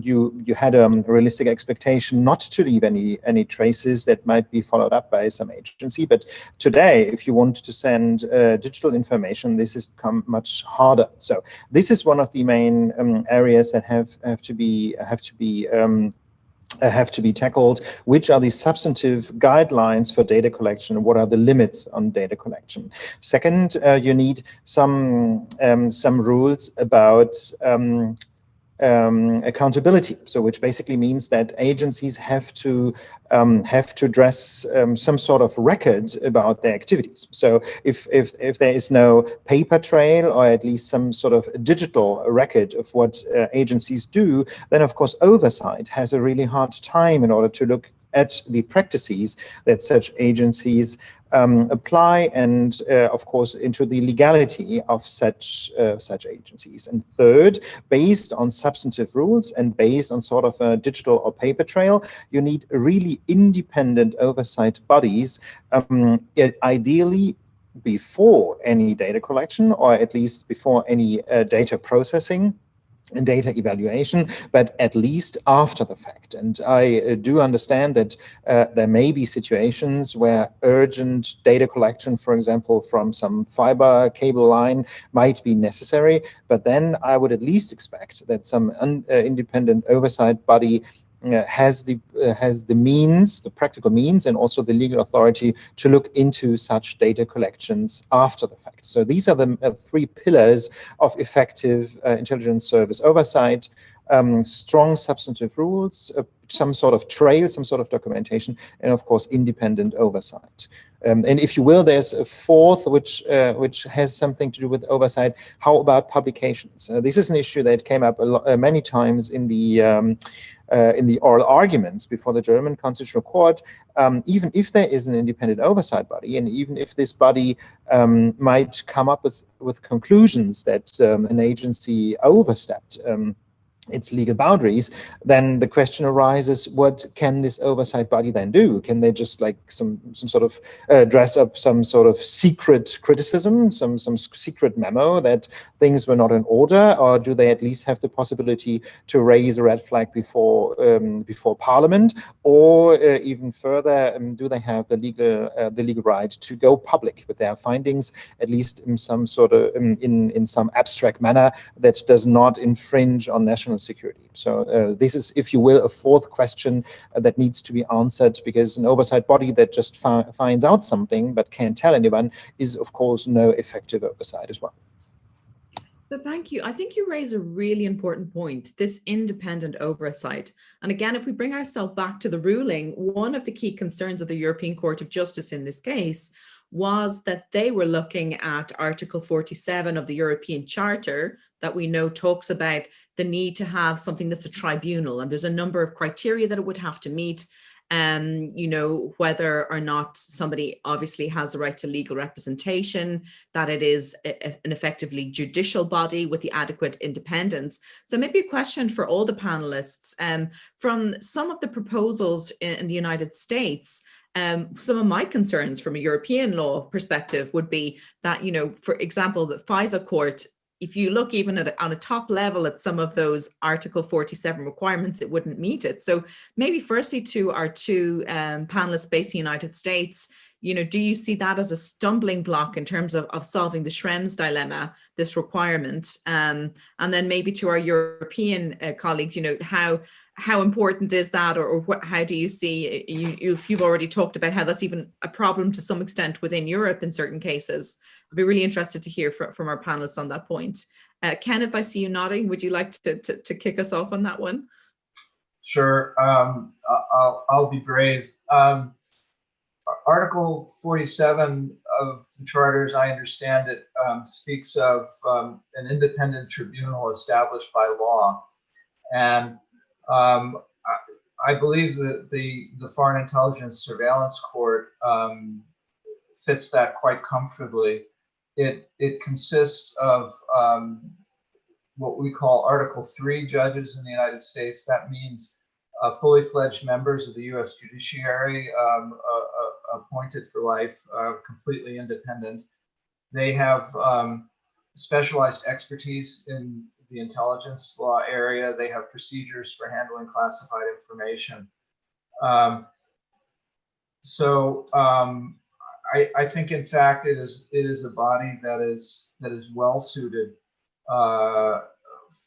you had a realistic expectation not to leave any traces that might be followed up by some agency. But today, if you want to send digital information, this has become much harder. So this is one of the main areas that have to be tackled. Which are the substantive guidelines for data collection, and what are the limits on data collection? Second, you need some rules about accountability. So, which basically means that agencies have to address some sort of record about their activities. So, if there is no paper trail, or at least some sort of digital record of what agencies do, then of course oversight has a really hard time in order to look at the practices that such agencies apply, and of course into the legality of such agencies. And third, based on substantive rules and based on sort of a digital or paper trail, you need really independent oversight bodies, ideally before any data collection, or at least before any data processing and data evaluation, but at least after the fact. And I do understand that there may be situations where urgent data collection, for example, from some fiber cable line might be necessary, but then I would at least expect that some independent oversight body has the means, the practical means, and also the legal authority to look into such data collections after the fact. So these are the three pillars of effective intelligence service oversight: strong substantive rules, some sort of trail, some sort of documentation, and of course independent oversight. And if you will, there's a fourth, which has something to do with oversight. How about publications? This is an issue that came up many times in the oral arguments before the German Constitutional Court. Even if there is an independent oversight body, and even if this body might come up with conclusions that an agency overstepped its legal boundaries, then the question arises: what can this oversight body then do? Can they just like some sort of dress up some sort of secret criticism, some secret memo that things were not in order, or do they at least have the possibility to raise a red flag before Parliament, or even further, do they have the legal right to go public with their findings, at least in some sort of in some abstract manner that does not infringe on national security? So this is, if you will, a fourth question that needs to be answered, because an oversight body that just finds out something but can't tell anyone is, of course, no effective oversight as well. So thank you. I think you raise a really important point, this independent oversight. And again, if we bring ourselves back to the ruling, one of the key concerns of the European Court of Justice in this case was that they were looking at Article 47 of the European Charter, that we know talks about the need to have something that's a tribunal. And there's a number of criteria that it would have to meet. You know, whether or not somebody obviously has the right to legal representation, that it is an effectively judicial body with the adequate independence. So maybe a question for all the panelists. From some of the proposals in the United States, some of my concerns from a European law perspective would be that, you know, for example, the FISA court, if you look even on a top level at some of those Article 47 requirements, it wouldn't meet it. So maybe firstly to our two panelists based in the United States, you know, do you see that as a stumbling block in terms of solving the Schrems dilemma, this requirement? And then maybe to our European colleagues, you know, how important is that, or how do you see, you've already talked about how that's even a problem to some extent within Europe in certain cases. I'd be really interested to hear from our panelists on that point. Kenneth, I see you nodding. Would you like to kick us off on that one? Sure. I'll be brave. Article 47 of the charter, as I understand it, speaks of an independent tribunal established by law. And I believe that the Foreign Intelligence Surveillance Court fits that quite comfortably. It consists of what we call Article 3 judges in the United States. That means fully fledged members of the U.S. judiciary, appointed for life, completely independent. They have specialized expertise in the intelligence law area. They have procedures for handling classified information. I think, in fact, it is a body that is well suited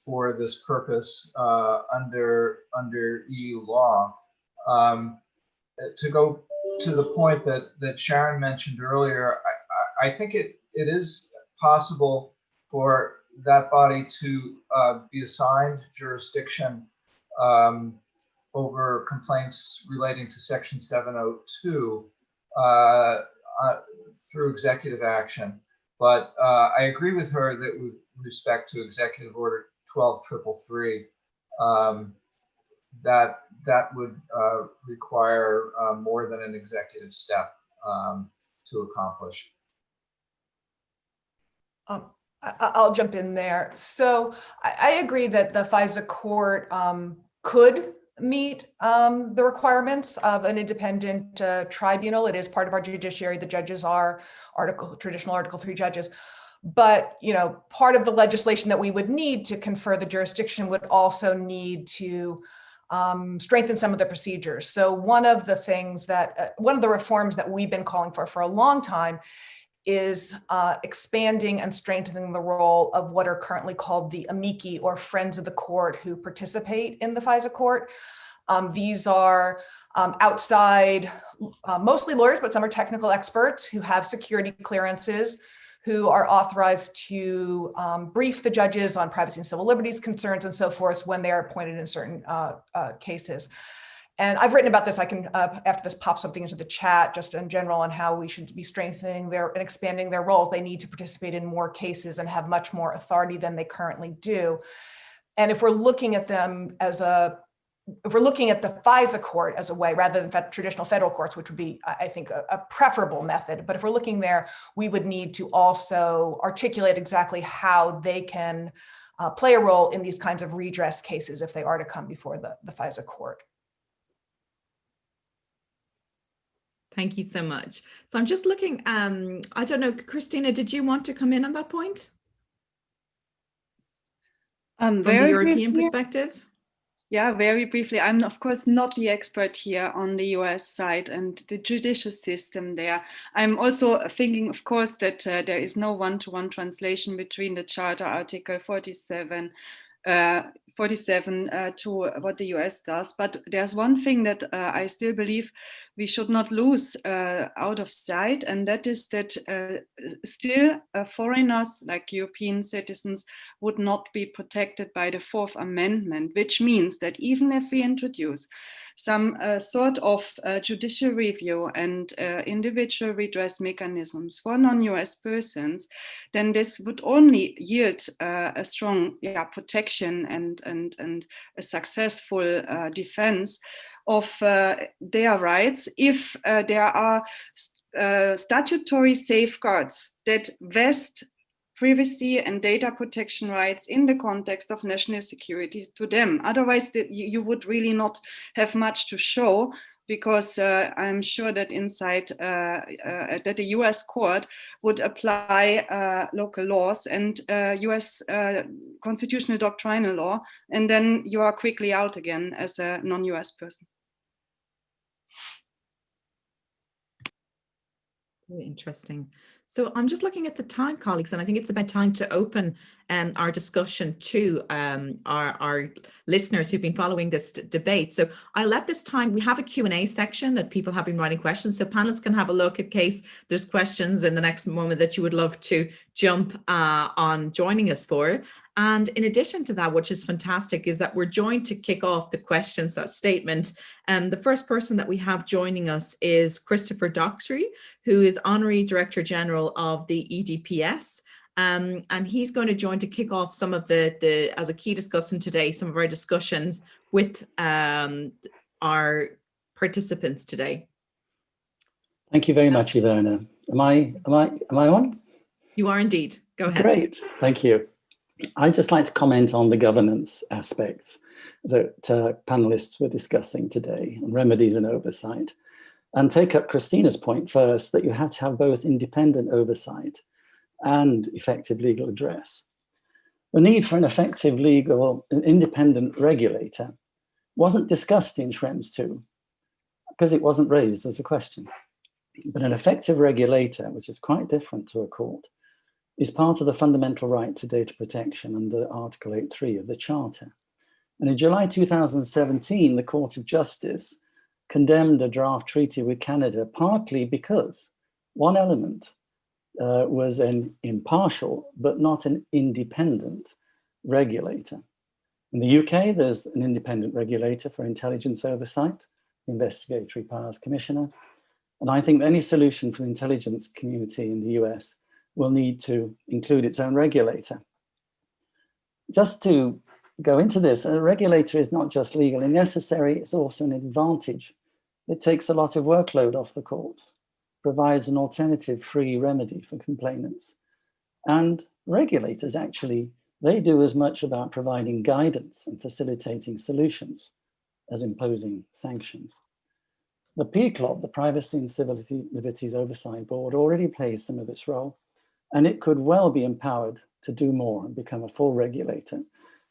for this purpose under EU law. To go to the point that Sharon mentioned earlier, I think it is possible for that body to be assigned jurisdiction over complaints relating to Section 702 through executive action. But I agree with her that with respect to Executive Order 12333, that would require more than an executive step to accomplish. I'll jump in there. So I agree that the FISA court could meet the requirements of an independent tribunal. It is part of our judiciary. The judges are traditional Article 3 judges. But, you know, part of the legislation that we would need to confer the jurisdiction would also need to strengthen some of the procedures. So one of the things that, one of the reforms that we've been calling for a long time is expanding and strengthening the role of what are currently called the amici, or friends of the court, who participate in the FISA court. These are outside, mostly lawyers, but some are technical experts who have security clearances, who are authorized to brief the judges on privacy and civil liberties concerns and so forth when they are appointed in certain cases. And I've written about this. I can, after this, pop something into the chat just in general on how we should be strengthening their and expanding their roles. They need to participate in more cases and have much more authority than they currently do. And if we're looking at them as if we're looking at the FISA court as a way, rather than traditional federal courts, which would be, I think, a preferable method, but if we're looking there, we would need to also articulate exactly how they can play a role in these kinds of redress cases if they are to come before the FISA court. Thank you so much. So I'm just looking, I don't know, Christina, did you want to come in on that point? From the European perspective? Yeah, very briefly. I'm, of course, not the expert here on the US side and the judicial system there. I'm also thinking, of course, that there is no one-to-one translation between the Charter Article 47 to what the US does. But there's one thing that I still believe we should not lose out of sight, and that is that still foreigners, like European citizens, would not be protected by the Fourth Amendment, which means that even if we introduce some sort of judicial review and individual redress mechanisms for non-US persons, then this would only yield a strong protection and a successful defense of their rights if there are statutory safeguards that vest privacy and data protection rights in the context of national security to them. Otherwise, you would really not have much to show, because I'm sure that inside that the US court would apply local laws and US constitutional doctrinal law, and then you are quickly out again as a non-US person. Very interesting. So I'm just looking at the time, colleagues, and I think it's about time to open our discussion to our listeners who've been following this debate. So I'll let this time, we have a Q&A section that people have been writing questions, so panelists can have a look in case there's questions in the next moment that you would love to jump on joining us for. And in addition to that, which is fantastic, is that we're joined to kick off the questions, that statement. The first person that we have joining us is Christopher Doxery, who is Honorary Director General of the EDPS. And he's going to join to kick off some of as a key discussant today, some of our discussions with our participants today. Thank you very much, Ivona. Am I on? You are indeed. Go ahead. Great, thank you. I'd just like to comment on the governance aspects that panelists were discussing today, on remedies and oversight, and take up Christina's point first, that you have to have both independent oversight and effective legal redress. The need for an effective independent regulator wasn't discussed in Schrems II because it wasn't raised as a question. But an effective regulator, which is quite different to a court, is part of the fundamental right to data protection under Article 8.3 of the Charter. And in July 2017, the Court of Justice condemned a draft treaty with Canada partly because one element was an impartial but not an independent regulator. In the UK, there's an independent regulator for intelligence oversight, the Investigatory Powers Commissioner. And I think any solution for the intelligence community in the US will need to include its own regulator. Just to go into this, a regulator is not just legally necessary, it's also an advantage. It takes a lot of workload off the court, provides an alternative free remedy for complainants. And regulators actually, they do as much about providing guidance and facilitating solutions as imposing sanctions. The PCLOB, the Privacy and Civil Liberties Oversight Board, already plays some of its role, and it could well be empowered to do more and become a full regulator.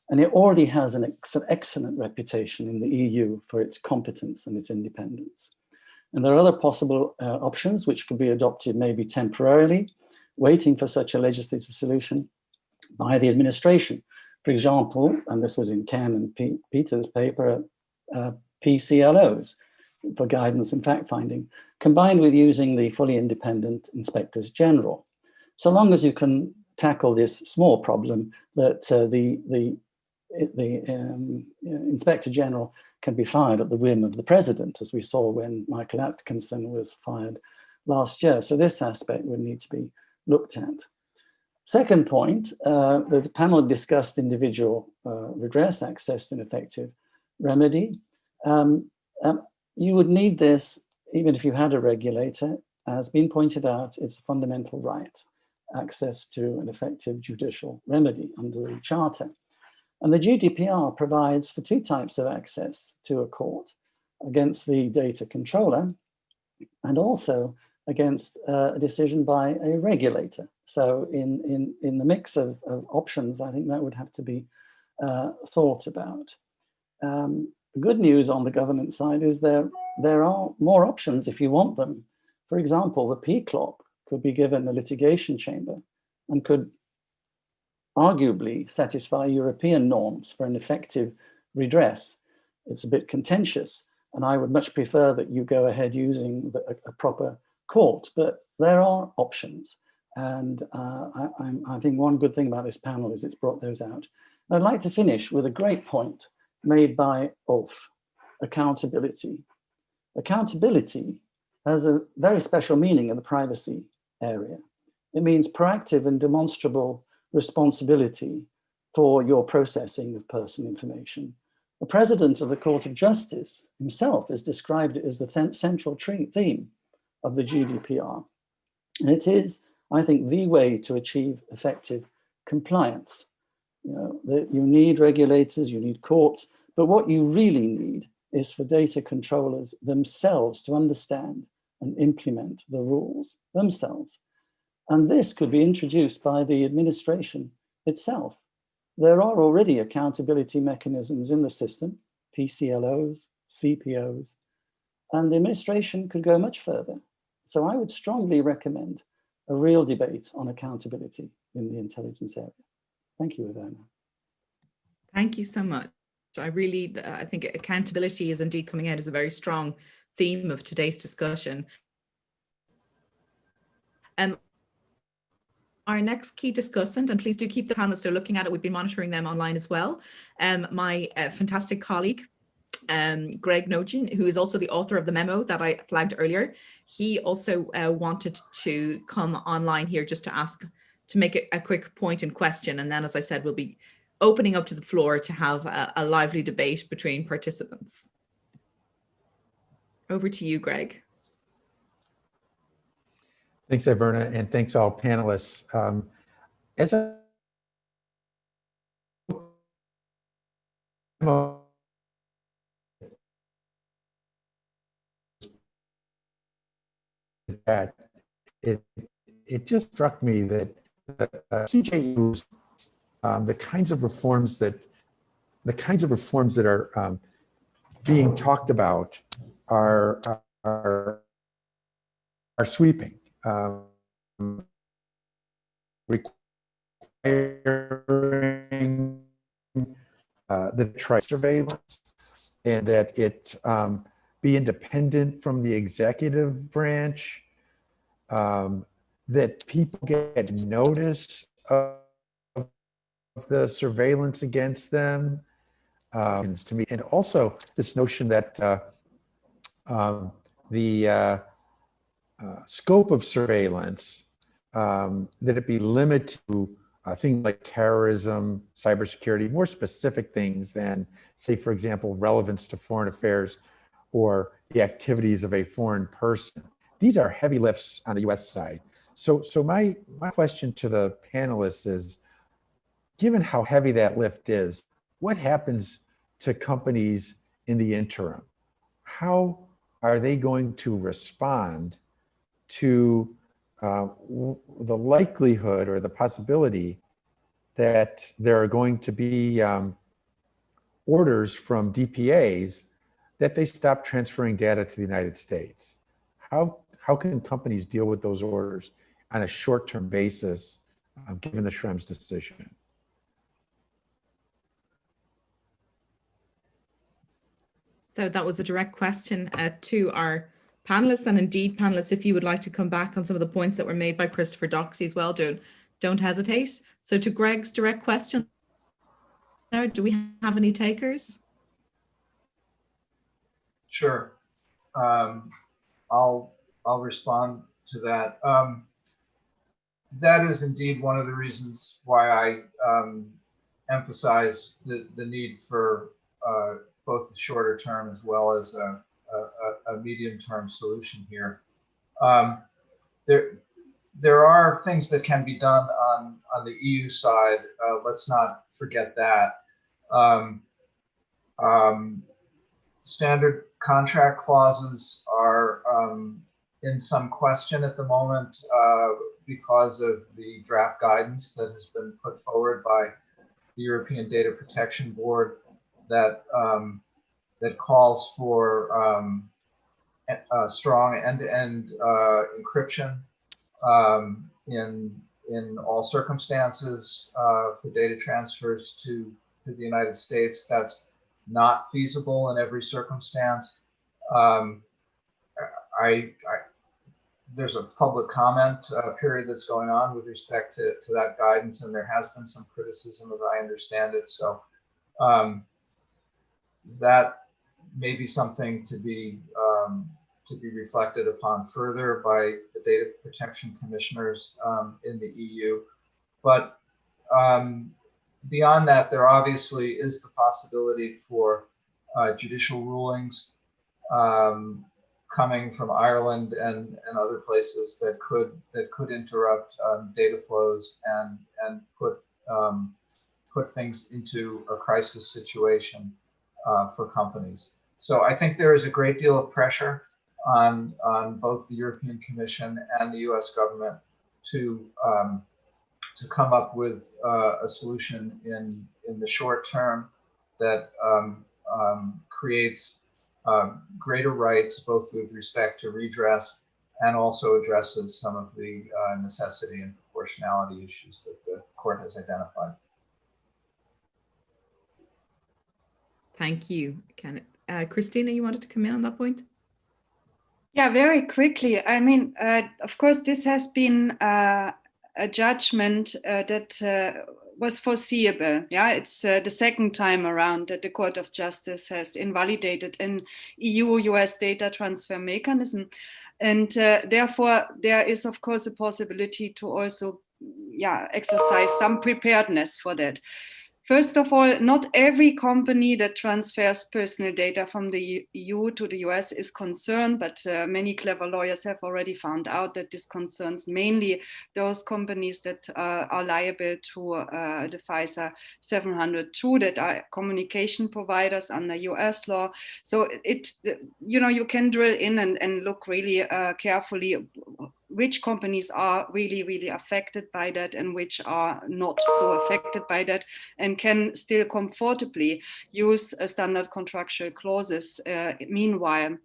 And it already has an excellent reputation in the EU for its competence and its independence. And there are other possible options which could be adopted maybe temporarily, waiting for such a legislative solution by the administration. For example, and this was in Ken and Peter's paper, PCLOs, for guidance and fact-finding, combined with using the fully independent inspectors general. So long as you can tackle this small problem that the inspector general can be fired at the whim of the president, as we saw when Michael Atkinson was fired last year. So this aspect would need to be looked at. Second point, the panel discussed individual redress, access to an effective remedy. You would need this even if you had a regulator. As been pointed out, it's a fundamental right, access to an effective judicial remedy under the Charter. And the GDPR provides for two types of access to a court: against the data controller and also against a decision by a regulator. So in the mix of options, I think that would have to be thought about. The good news on the governance side is there are more options if you want them. For example, the PCLOB could be given a litigation chamber and could arguably satisfy European norms for an effective redress. It's a bit contentious, and I would much prefer that you go ahead using a proper court, but there are options. And I think one good thing about this panel is it's brought those out. And I'd like to finish with a great point made by Ulf: accountability. Accountability has a very special meaning in the privacy area. It means proactive and demonstrable responsibility for your processing of personal information. The president of the Court of Justice himself has described it as the central theme of the GDPR. And it is, I think, the way to achieve effective compliance. You need regulators, you need courts, but what you really need is for data controllers themselves to understand and implement the rules themselves. And this could be introduced by the administration itself. There are already accountability mechanisms in the system, PCLOs, CPOs, and the administration could go much further. So I would strongly recommend a real debate on accountability in the intelligence area. Thank you, Ivona. Thank you so much. I think accountability is indeed coming out as a very strong theme of today's discussion. Our next key discussant, and please do keep the panelists are looking at it. We've been monitoring them online as well. My fantastic colleague, Greg Nogin, who is also the author of the memo that I flagged earlier. He also wanted to come online here just to make a quick point and question. And then, as I said, we'll be opening up to the floor to have a lively debate between participants. Over to you, Greg. Thanks, Iverna, and thanks all panelists. As I it just struck me that CJEU's the kinds of reforms that are being talked about are sweeping. Requiring the surveillance, and that it be independent from the executive branch, that people get notice of the surveillance against them, to me, and also this notion that the scope of surveillance, that it be limited to things like terrorism, cybersecurity, more specific things than, say, for example, relevance to foreign affairs or the activities of a foreign person. These are heavy lifts on the US side. So my question to the panelists is, given how heavy that lift is, what happens to companies in the interim? How are they going to respond to the likelihood or the possibility that there are going to be orders from DPAs that they stop transferring data to the United States? How can companies deal with those orders on a short-term basis, given the Schrems decision? So that was a direct question to our panelists, and indeed, panelists, if you would like to come back on some of the points that were made by Christopher Doxey as well, don't hesitate. So to Greg's direct question, do we have any takers? Sure. I'll respond to that. That is indeed one of the reasons why I emphasize the need for both the shorter term as well as a medium-term solution here. There are things that can be done on the EU side. Let's not forget that. Standard contract clauses are in some question at the moment because of the draft guidance that has been put forward by the European Data Protection Board that calls for strong end-to-end encryption in all circumstances for data transfers to the United States. That's not feasible in every circumstance. There's a public comment period that's going on with respect to that guidance, and there has been some criticism, as I understand it. So that may be something to be reflected upon further by the data protection commissioners in the EU. But beyond that, there obviously is the possibility for judicial rulings coming from Ireland and other places that could interrupt data flows and put things into a crisis situation for companies. So I think there is a great deal of pressure on both the European Commission and the U.S. government to come up with a solution in the short term that creates greater rights, both with respect to redress and also addresses some of the necessity and proportionality issues that the court has identified. Thank you, Kenneth. Christina, you wanted to come in on that point? Yeah, very quickly. I mean, of course, this has been a judgment that was foreseeable. Yeah, it's the second time around that the Court of Justice has invalidated an EU-US data transfer mechanism. And therefore, there is, of course, a possibility to also exercise some preparedness for that. First of all, not every company that transfers personal data from the EU to the US is concerned, but many clever lawyers have already found out that this concerns mainly those companies that are liable to the FISA 702, that are communication providers under US law. So you can drill in and look really carefully which companies are really, really affected by that and which are not so affected by that, and can still comfortably use standard contractual clauses meanwhile.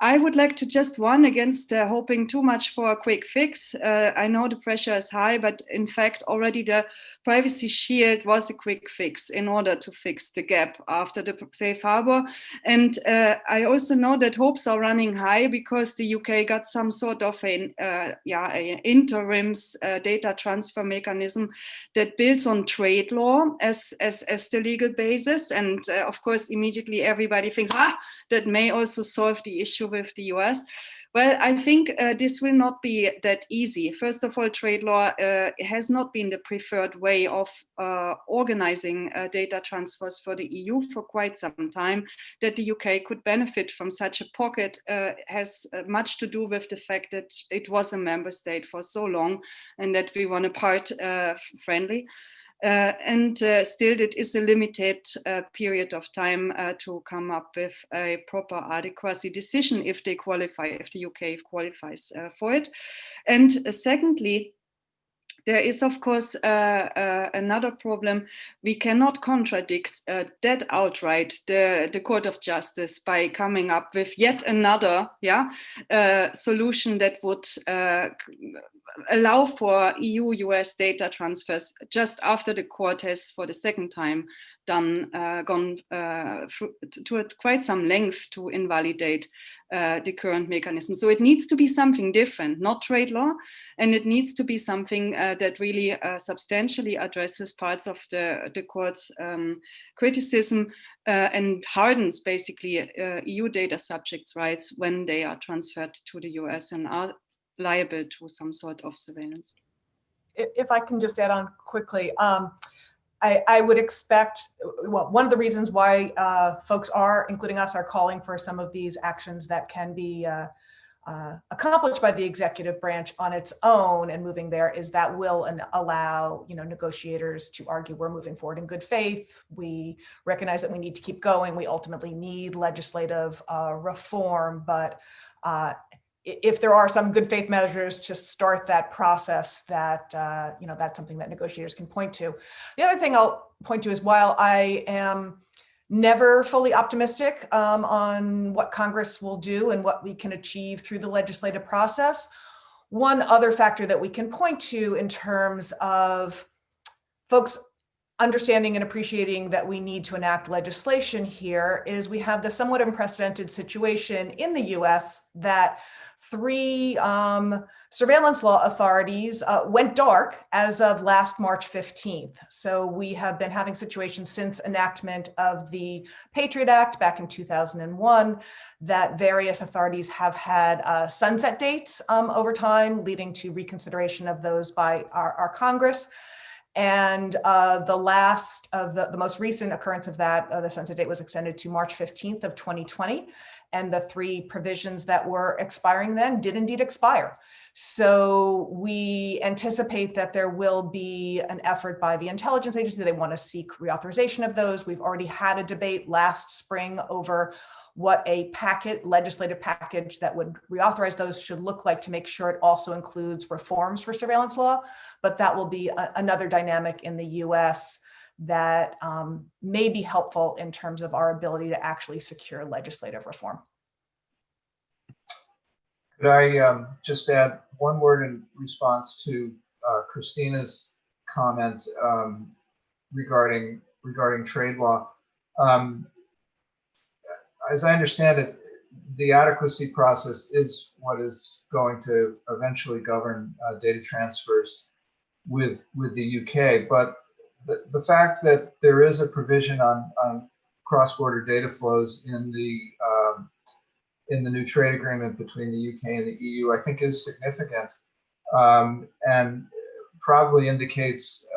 I would like to just warn against hoping too much for a quick fix. I know the pressure is high, but in fact, already the Privacy Shield was a quick fix in order to fix the gap after the safe harbor. And I also know that hopes are running high because the UK got some sort of an interims data transfer mechanism that builds on trade law as the legal basis. And of course, immediately everybody thinks, that may also solve the issue with the US. Well, I think this will not be that easy. First of all, trade law has not been the preferred way of organizing data transfers for the EU for quite some time. That the UK could benefit from such a pocket has much to do with the fact that it was a member state for so long and that we want to part friendly. And still it is a limited period of time to come up with a proper adequacy decision if they qualify, if the UK qualifies for it. And secondly, there is, of course, another problem. We cannot contradict that outright, the Court of Justice, by coming up with yet another solution that would allow for EU-US data transfers just after the court has, for the second time, gone to quite some length to invalidate the current mechanism. So it needs to be something different, not trade law, and it needs to be something that really substantially addresses parts of the court's criticism and hardens basically EU data subjects' rights when they are transferred to the US and are liable to some sort of surveillance. If I can just add on quickly, I would expect, well, one of the reasons why folks are, including us, are calling for some of these actions that can be accomplished by the executive branch on its own and moving there is that will allow negotiators to argue we're moving forward in good faith. We recognize that we need to keep going. We ultimately need legislative reform, but if there are some good faith measures to start that process, that that's something that negotiators can point to. The other thing I'll point to is, while I am never fully optimistic on what Congress will do and what we can achieve through the legislative process, one other factor that we can point to in terms of folks understanding and appreciating that we need to enact legislation here is we have the somewhat unprecedented situation in the US that 3 surveillance law authorities went dark as of last March 15th. So we have been having situations since enactment of the Patriot Act back in 2001 that various authorities have had sunset dates over time, leading to reconsideration of those by our Congress. And the most recent occurrence of that, the sunset date was extended to March 15th of 2020. And the 3 provisions that were expiring then did indeed expire. So we anticipate that there will be an effort by the intelligence agency. They want to seek reauthorization of those. We've already had a debate last spring over what a legislative package that would reauthorize those should look like to make sure it also includes reforms for surveillance law. But that will be another dynamic in the US that may be helpful in terms of our ability to actually secure legislative reform. Could I just add one word in response to Christina's comment regarding trade law? As I understand it, the adequacy process is what is going to eventually govern data transfers with the UK. But the fact that there is a provision on cross-border data flows in the new trade agreement between the UK and the EU, I think is significant, and probably indicates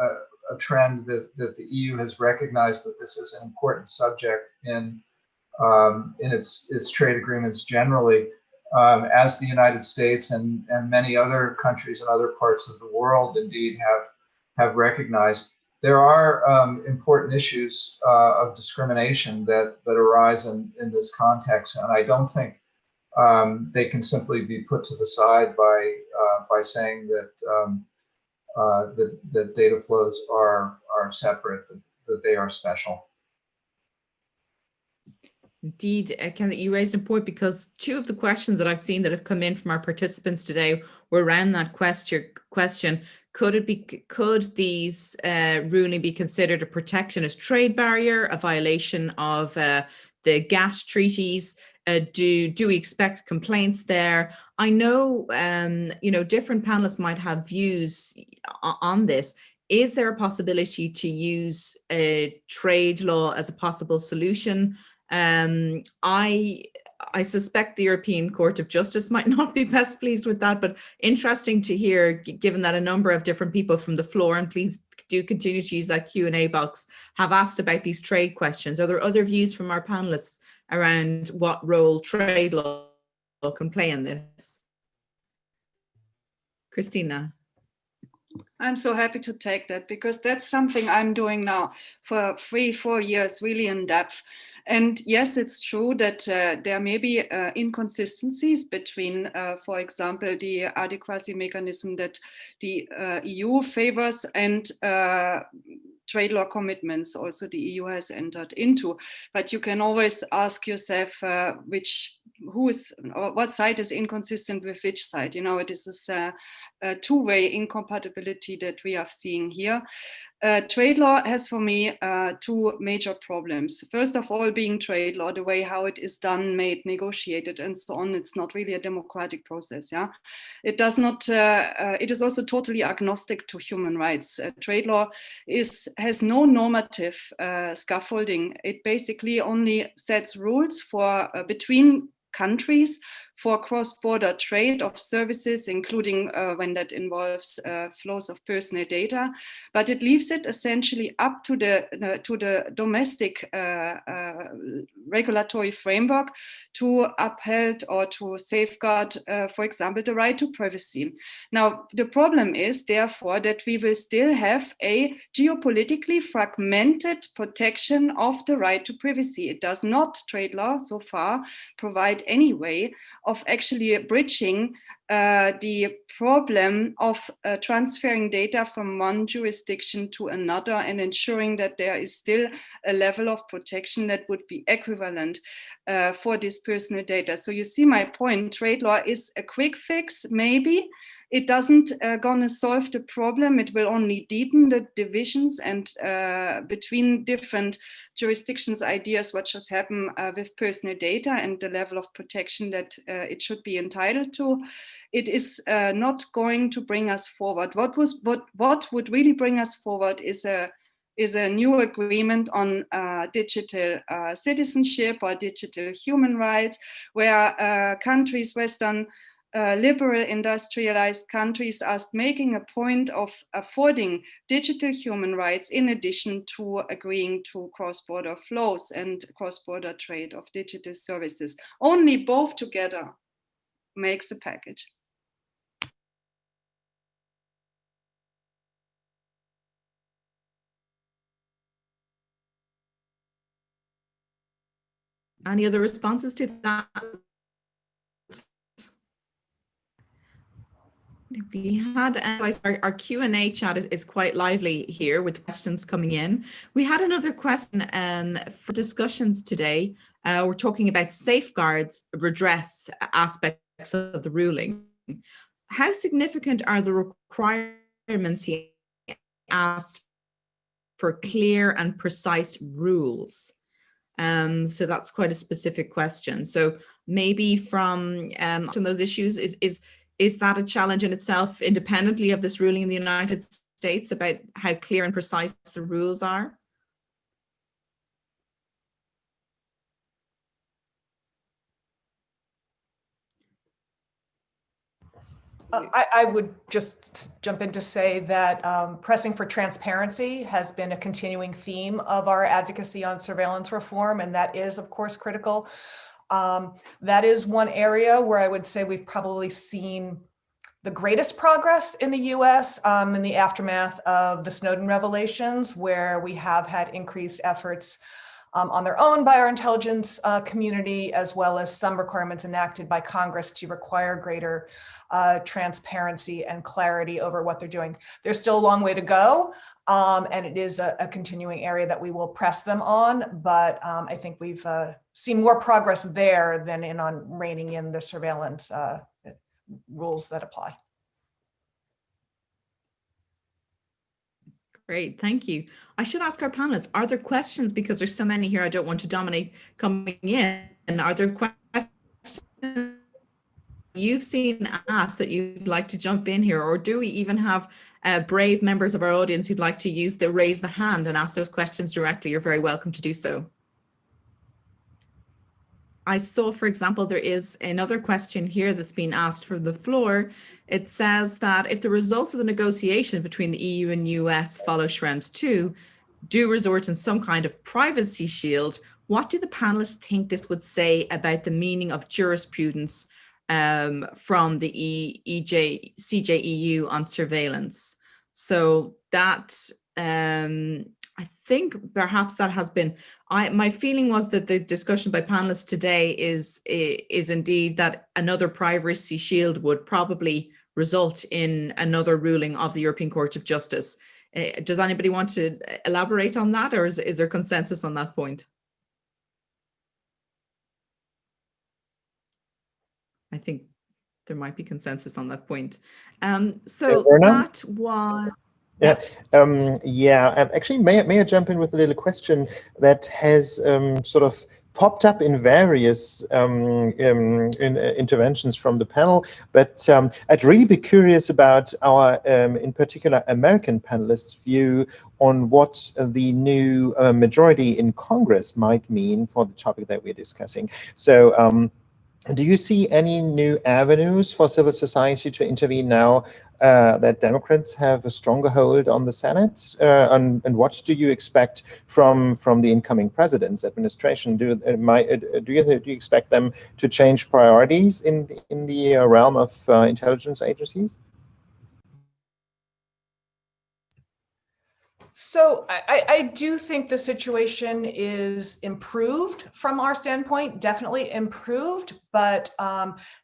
a trend that the EU has recognized that this is an important subject in its trade agreements generally, as the United States and many other countries in other parts of the world indeed have recognized. There are important issues of discrimination that arise in this context, and I don't think they can simply be put to the side by saying that that data flows are separate, that they are special. Indeed, Ken, you raised a point, because two of the questions that I've seen that have come in from our participants today were around that question. Could these ruling be considered a protectionist trade barrier, a violation of the GATT treaties? Do we expect complaints there? I know, different panelists might have views on this. Is there a possibility to use trade law as a possible solution? I suspect the European Court of Justice might not be best pleased with that, but interesting to hear, given that a number of different people from the floor, and please do continue to use that Q&A box, have asked about these trade questions. Are there other views from our panelists around what role trade law can play in this? Christina. I'm so happy to take that, because that's something I'm doing now for 3-4 years, really in depth. And yes, it's true that there may be inconsistencies between, for example, the adequacy mechanism that the EU favors and trade law commitments also the EU has entered into. But you can always ask yourself what side is inconsistent with which side. It is this two-way incompatibility that we are seeing here. Trade law has for me two major problems. First of all, being trade law, the way how it is done, made, negotiated, and so on, it's not really a democratic process. Yeah, it does not. It is also totally agnostic to human rights. Trade law has no normative scaffolding. It basically only sets rules for between countries for cross-border trade of services, including when that involves flows of personal data, but it leaves it essentially up to the domestic regulatory framework to uphold or to safeguard, for example, the right to privacy. Now, the problem is, therefore, that we will still have a geopolitically fragmented protection of the right to privacy. It does not, trade law so far, provide any way of actually bridging the problem of transferring data from one jurisdiction to another and ensuring that there is still a level of protection that would be equivalent for this personal data. So you see my point, trade law is a quick fix, maybe. It doesn't gonna solve the problem. It will only deepen the divisions and between different jurisdictions, ideas what should happen with personal data and the level of protection that it should be entitled to. It is not going to bring us forward. What would really bring us forward is a new agreement on digital citizenship or digital human rights, where countries, Western liberal industrialized countries, are making a point of affording digital human rights in addition to agreeing to cross-border flows and cross-border trade of digital services. Only both together makes a package. Any other responses to that? We had our Q&A chat is quite lively here with questions coming in. We had another question for discussions today. We're talking about safeguards, redress aspects of the ruling. How significant are the requirements he asked for clear and precise rules? So that's quite a specific question. So maybe from those issues, is that a challenge in itself, independently of this ruling in the United States about how clear and precise the rules are? I would just jump in to say that pressing for transparency has been a continuing theme of our advocacy on surveillance reform, and that is, of course, critical. That is one area where I would say we've probably seen the greatest progress in the US in the aftermath of the Snowden revelations, where we have had increased efforts on their own by our intelligence community, as well as some requirements enacted by Congress to require greater transparency and clarity over what they're doing. There's still a long way to go, and it is a continuing area that we will press them on, but I think we've seen more progress there than on reining in the surveillance rules that apply. Great, thank you. I should ask our panelists, are there questions, because there's so many here, I don't want to dominate coming in, and are there questions you've seen asked that you'd like to jump in here, or do we even have brave members of our audience who'd like to use the raise the hand and ask those questions directly? You're very welcome to do so. I saw, for example, there is another question here that's been asked from the floor. It says that if the results of the negotiation between the EU and US follow Schrems II do resort in some kind of privacy shield, what do the panelists think this would say about the meaning of jurisprudence from the CJEU on surveillance? So that, I think perhaps that has been, my feeling was that the discussion by panelists today is indeed that another privacy shield would probably result in another ruling of the European Court of Justice. Does anybody want to elaborate on that, or is there consensus on that point? I think there might be consensus on that point. So that was... Yes. Actually, may I jump in with a little question that has sort of popped up in various interventions from the panel, but I'd really be curious about our, in particular, American panelists' view on what the new majority in Congress might mean for the topic that we're discussing. So, do you see any new avenues for civil society to intervene now that Democrats have a stronger hold on the Senate? And what do you expect from the incoming president's administration? Do you expect them to change priorities in the realm of intelligence agencies? So I do think the situation is improved from our standpoint, definitely improved, but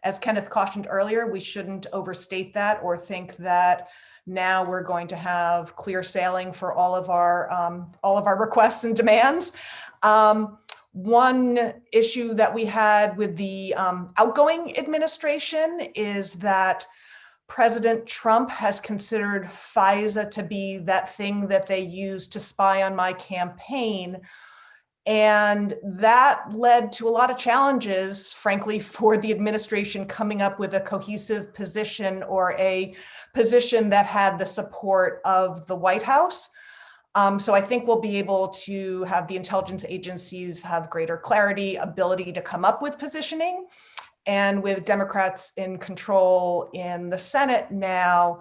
as Kenneth cautioned earlier, we shouldn't overstate that or think that now we're going to have clear sailing for all of our requests and demands. One issue that we had with the outgoing administration is that President Trump has considered FISA to be that thing that they used to spy on my campaign. And that led to a lot of challenges, frankly, for the administration coming up with a cohesive position or a position that had the support of the White House. So I think we'll be able to have the intelligence agencies have greater clarity, ability to come up with positioning. And with Democrats in control in the Senate now,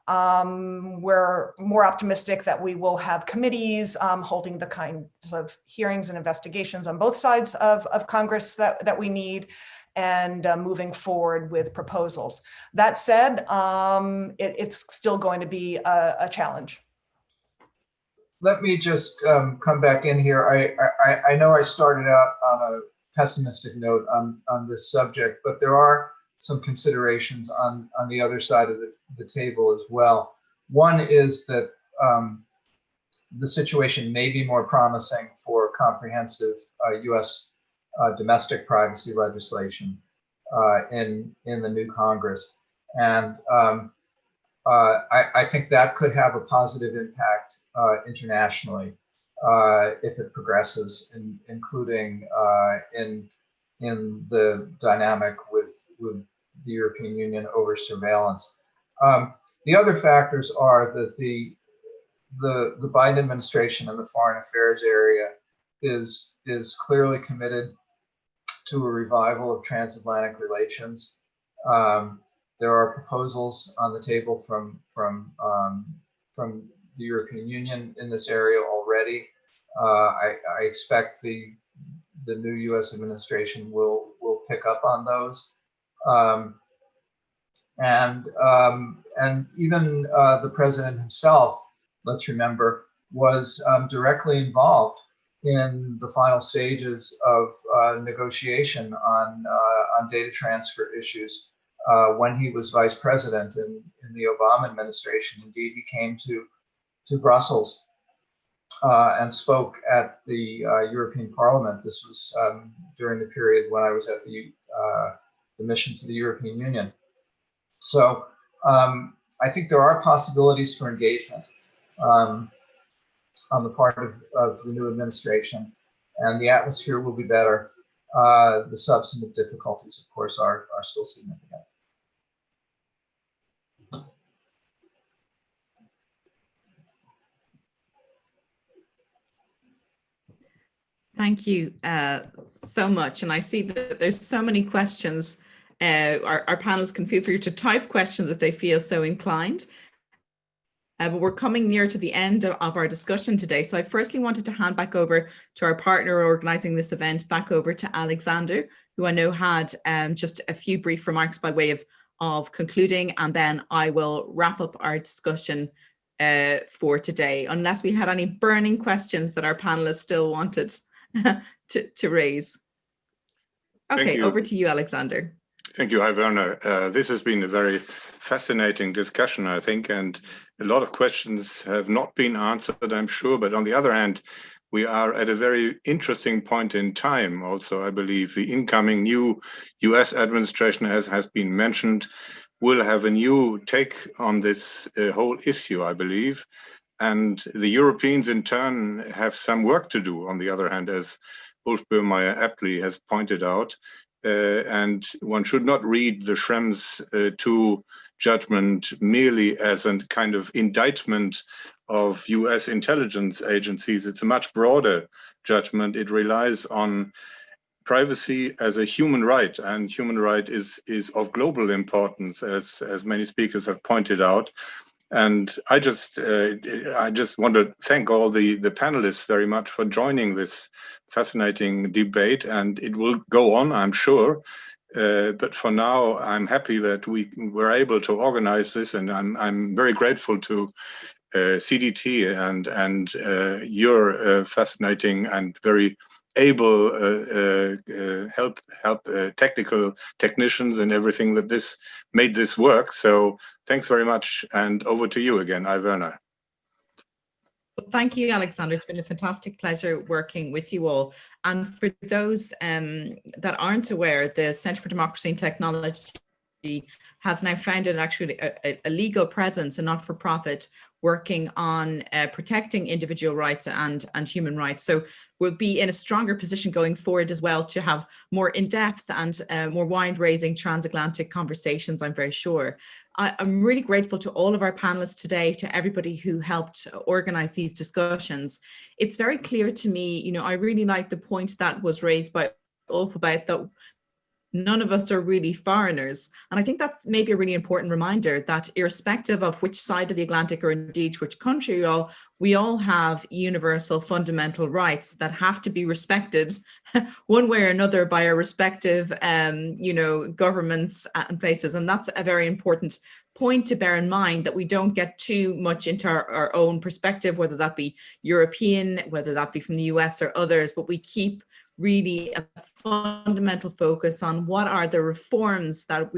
we're more optimistic that we will have committees holding the kinds of hearings and investigations on both sides of Congress that we need, and moving forward with proposals. That said, it's still going to be a challenge. Let me just come back in here. I know I started out on a pessimistic note on this subject, but there are some considerations on the other side of the table as well. One is that the situation may be more promising for comprehensive U.S. Domestic privacy legislation in the new Congress, and I think that could have a positive impact internationally. If it progresses, including in the dynamic with the European Union over surveillance. The other factors are that the the Biden administration and the foreign affairs area is clearly committed to a revival of transatlantic relations. There are proposals on the table from the European Union in this area already. I expect the new U.S. administration will pick up on those. And even the president himself, let's remember, was directly involved in the final stages of negotiation on data transfer issues when he was vice president in the Obama administration. Indeed, he came to Brussels and spoke at the European Parliament. This was during the period when I was at the mission to the European Union. So I think there are possibilities for engagement on the part of the new administration, and the atmosphere will be better. The substantive difficulties, of course, are still significant. Thank you so much. And I see that there's so many questions. Our panelists can feel free to type questions if they feel so inclined. But we're coming near to the end of our discussion today. So I firstly wanted to hand back over to our partner organizing this event, back over to Alexander, who I know had just a few brief remarks by way of concluding, and then I will wrap up our discussion for today, unless we had any burning questions that our panelists still wanted to raise. Okay, over to you, Alexander. Thank you, Werner. This has been a very fascinating discussion, I think, and a lot of questions have not been answered, I'm sure. But on the other hand, we are at a very interesting point in time. Also, I believe the incoming new US administration, as has been mentioned, will have a new take on this whole issue, I believe. And the Europeans in turn have some work to do, on the other hand, as Ulf Böhmeyer aptly has pointed out. And one should not read the Schrems II judgment merely as a kind of indictment of US intelligence agencies. It's a much broader judgment. It relies on privacy as a human right, and human right is of global importance, as many speakers have pointed out. And I just want to thank all the panelists very much for joining this fascinating debate, and it will go on, I'm sure. But for now, I'm happy that we were able to organize this, and I'm very grateful to CDT and your fascinating and very able help technical technicians and everything that this made this work. So thanks very much, and over to you again, Werner. Thank you, Alexander. It's been a fantastic pleasure working with you all. And for those that aren't aware, the Centre for Democracy and Technology has now founded actually a legal presence, a not-for-profit, working on protecting individual rights and human rights. So we'll be in a stronger position going forward as well to have more in-depth and more wide-ranging transatlantic conversations, I'm very sure. I'm really grateful to all of our panelists today, to everybody who helped organize these discussions. It's very clear to me, I really like the point that was raised by Ulf about that none of us are really foreigners. And I think that's maybe a really important reminder that irrespective of which side of the Atlantic or indeed which country we all have universal fundamental rights that have to be respected one way or another by our respective, governments and places. And that's a very important point to bear in mind, that we don't get too much into our own perspective, whether that be European, whether that be from the US or others, but we keep really a fundamental focus on what are the reforms that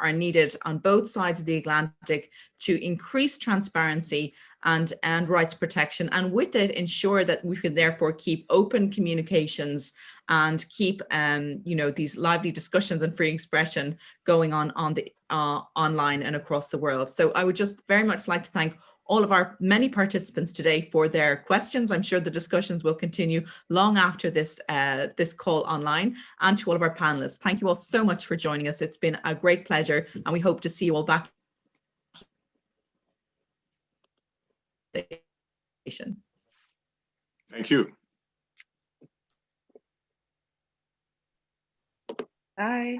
are needed on both sides of the Atlantic to increase transparency and rights protection, and with it ensure that we can therefore keep open communications and keep these lively discussions and free expression going on the online and across the world. So I would just very much like to thank all of our many participants today for their questions. I'm sure the discussions will continue long after this call online, and to all of our panelists. Thank you all so much for joining us. It's been a great pleasure, and we hope to see you all back Thank you. Bye.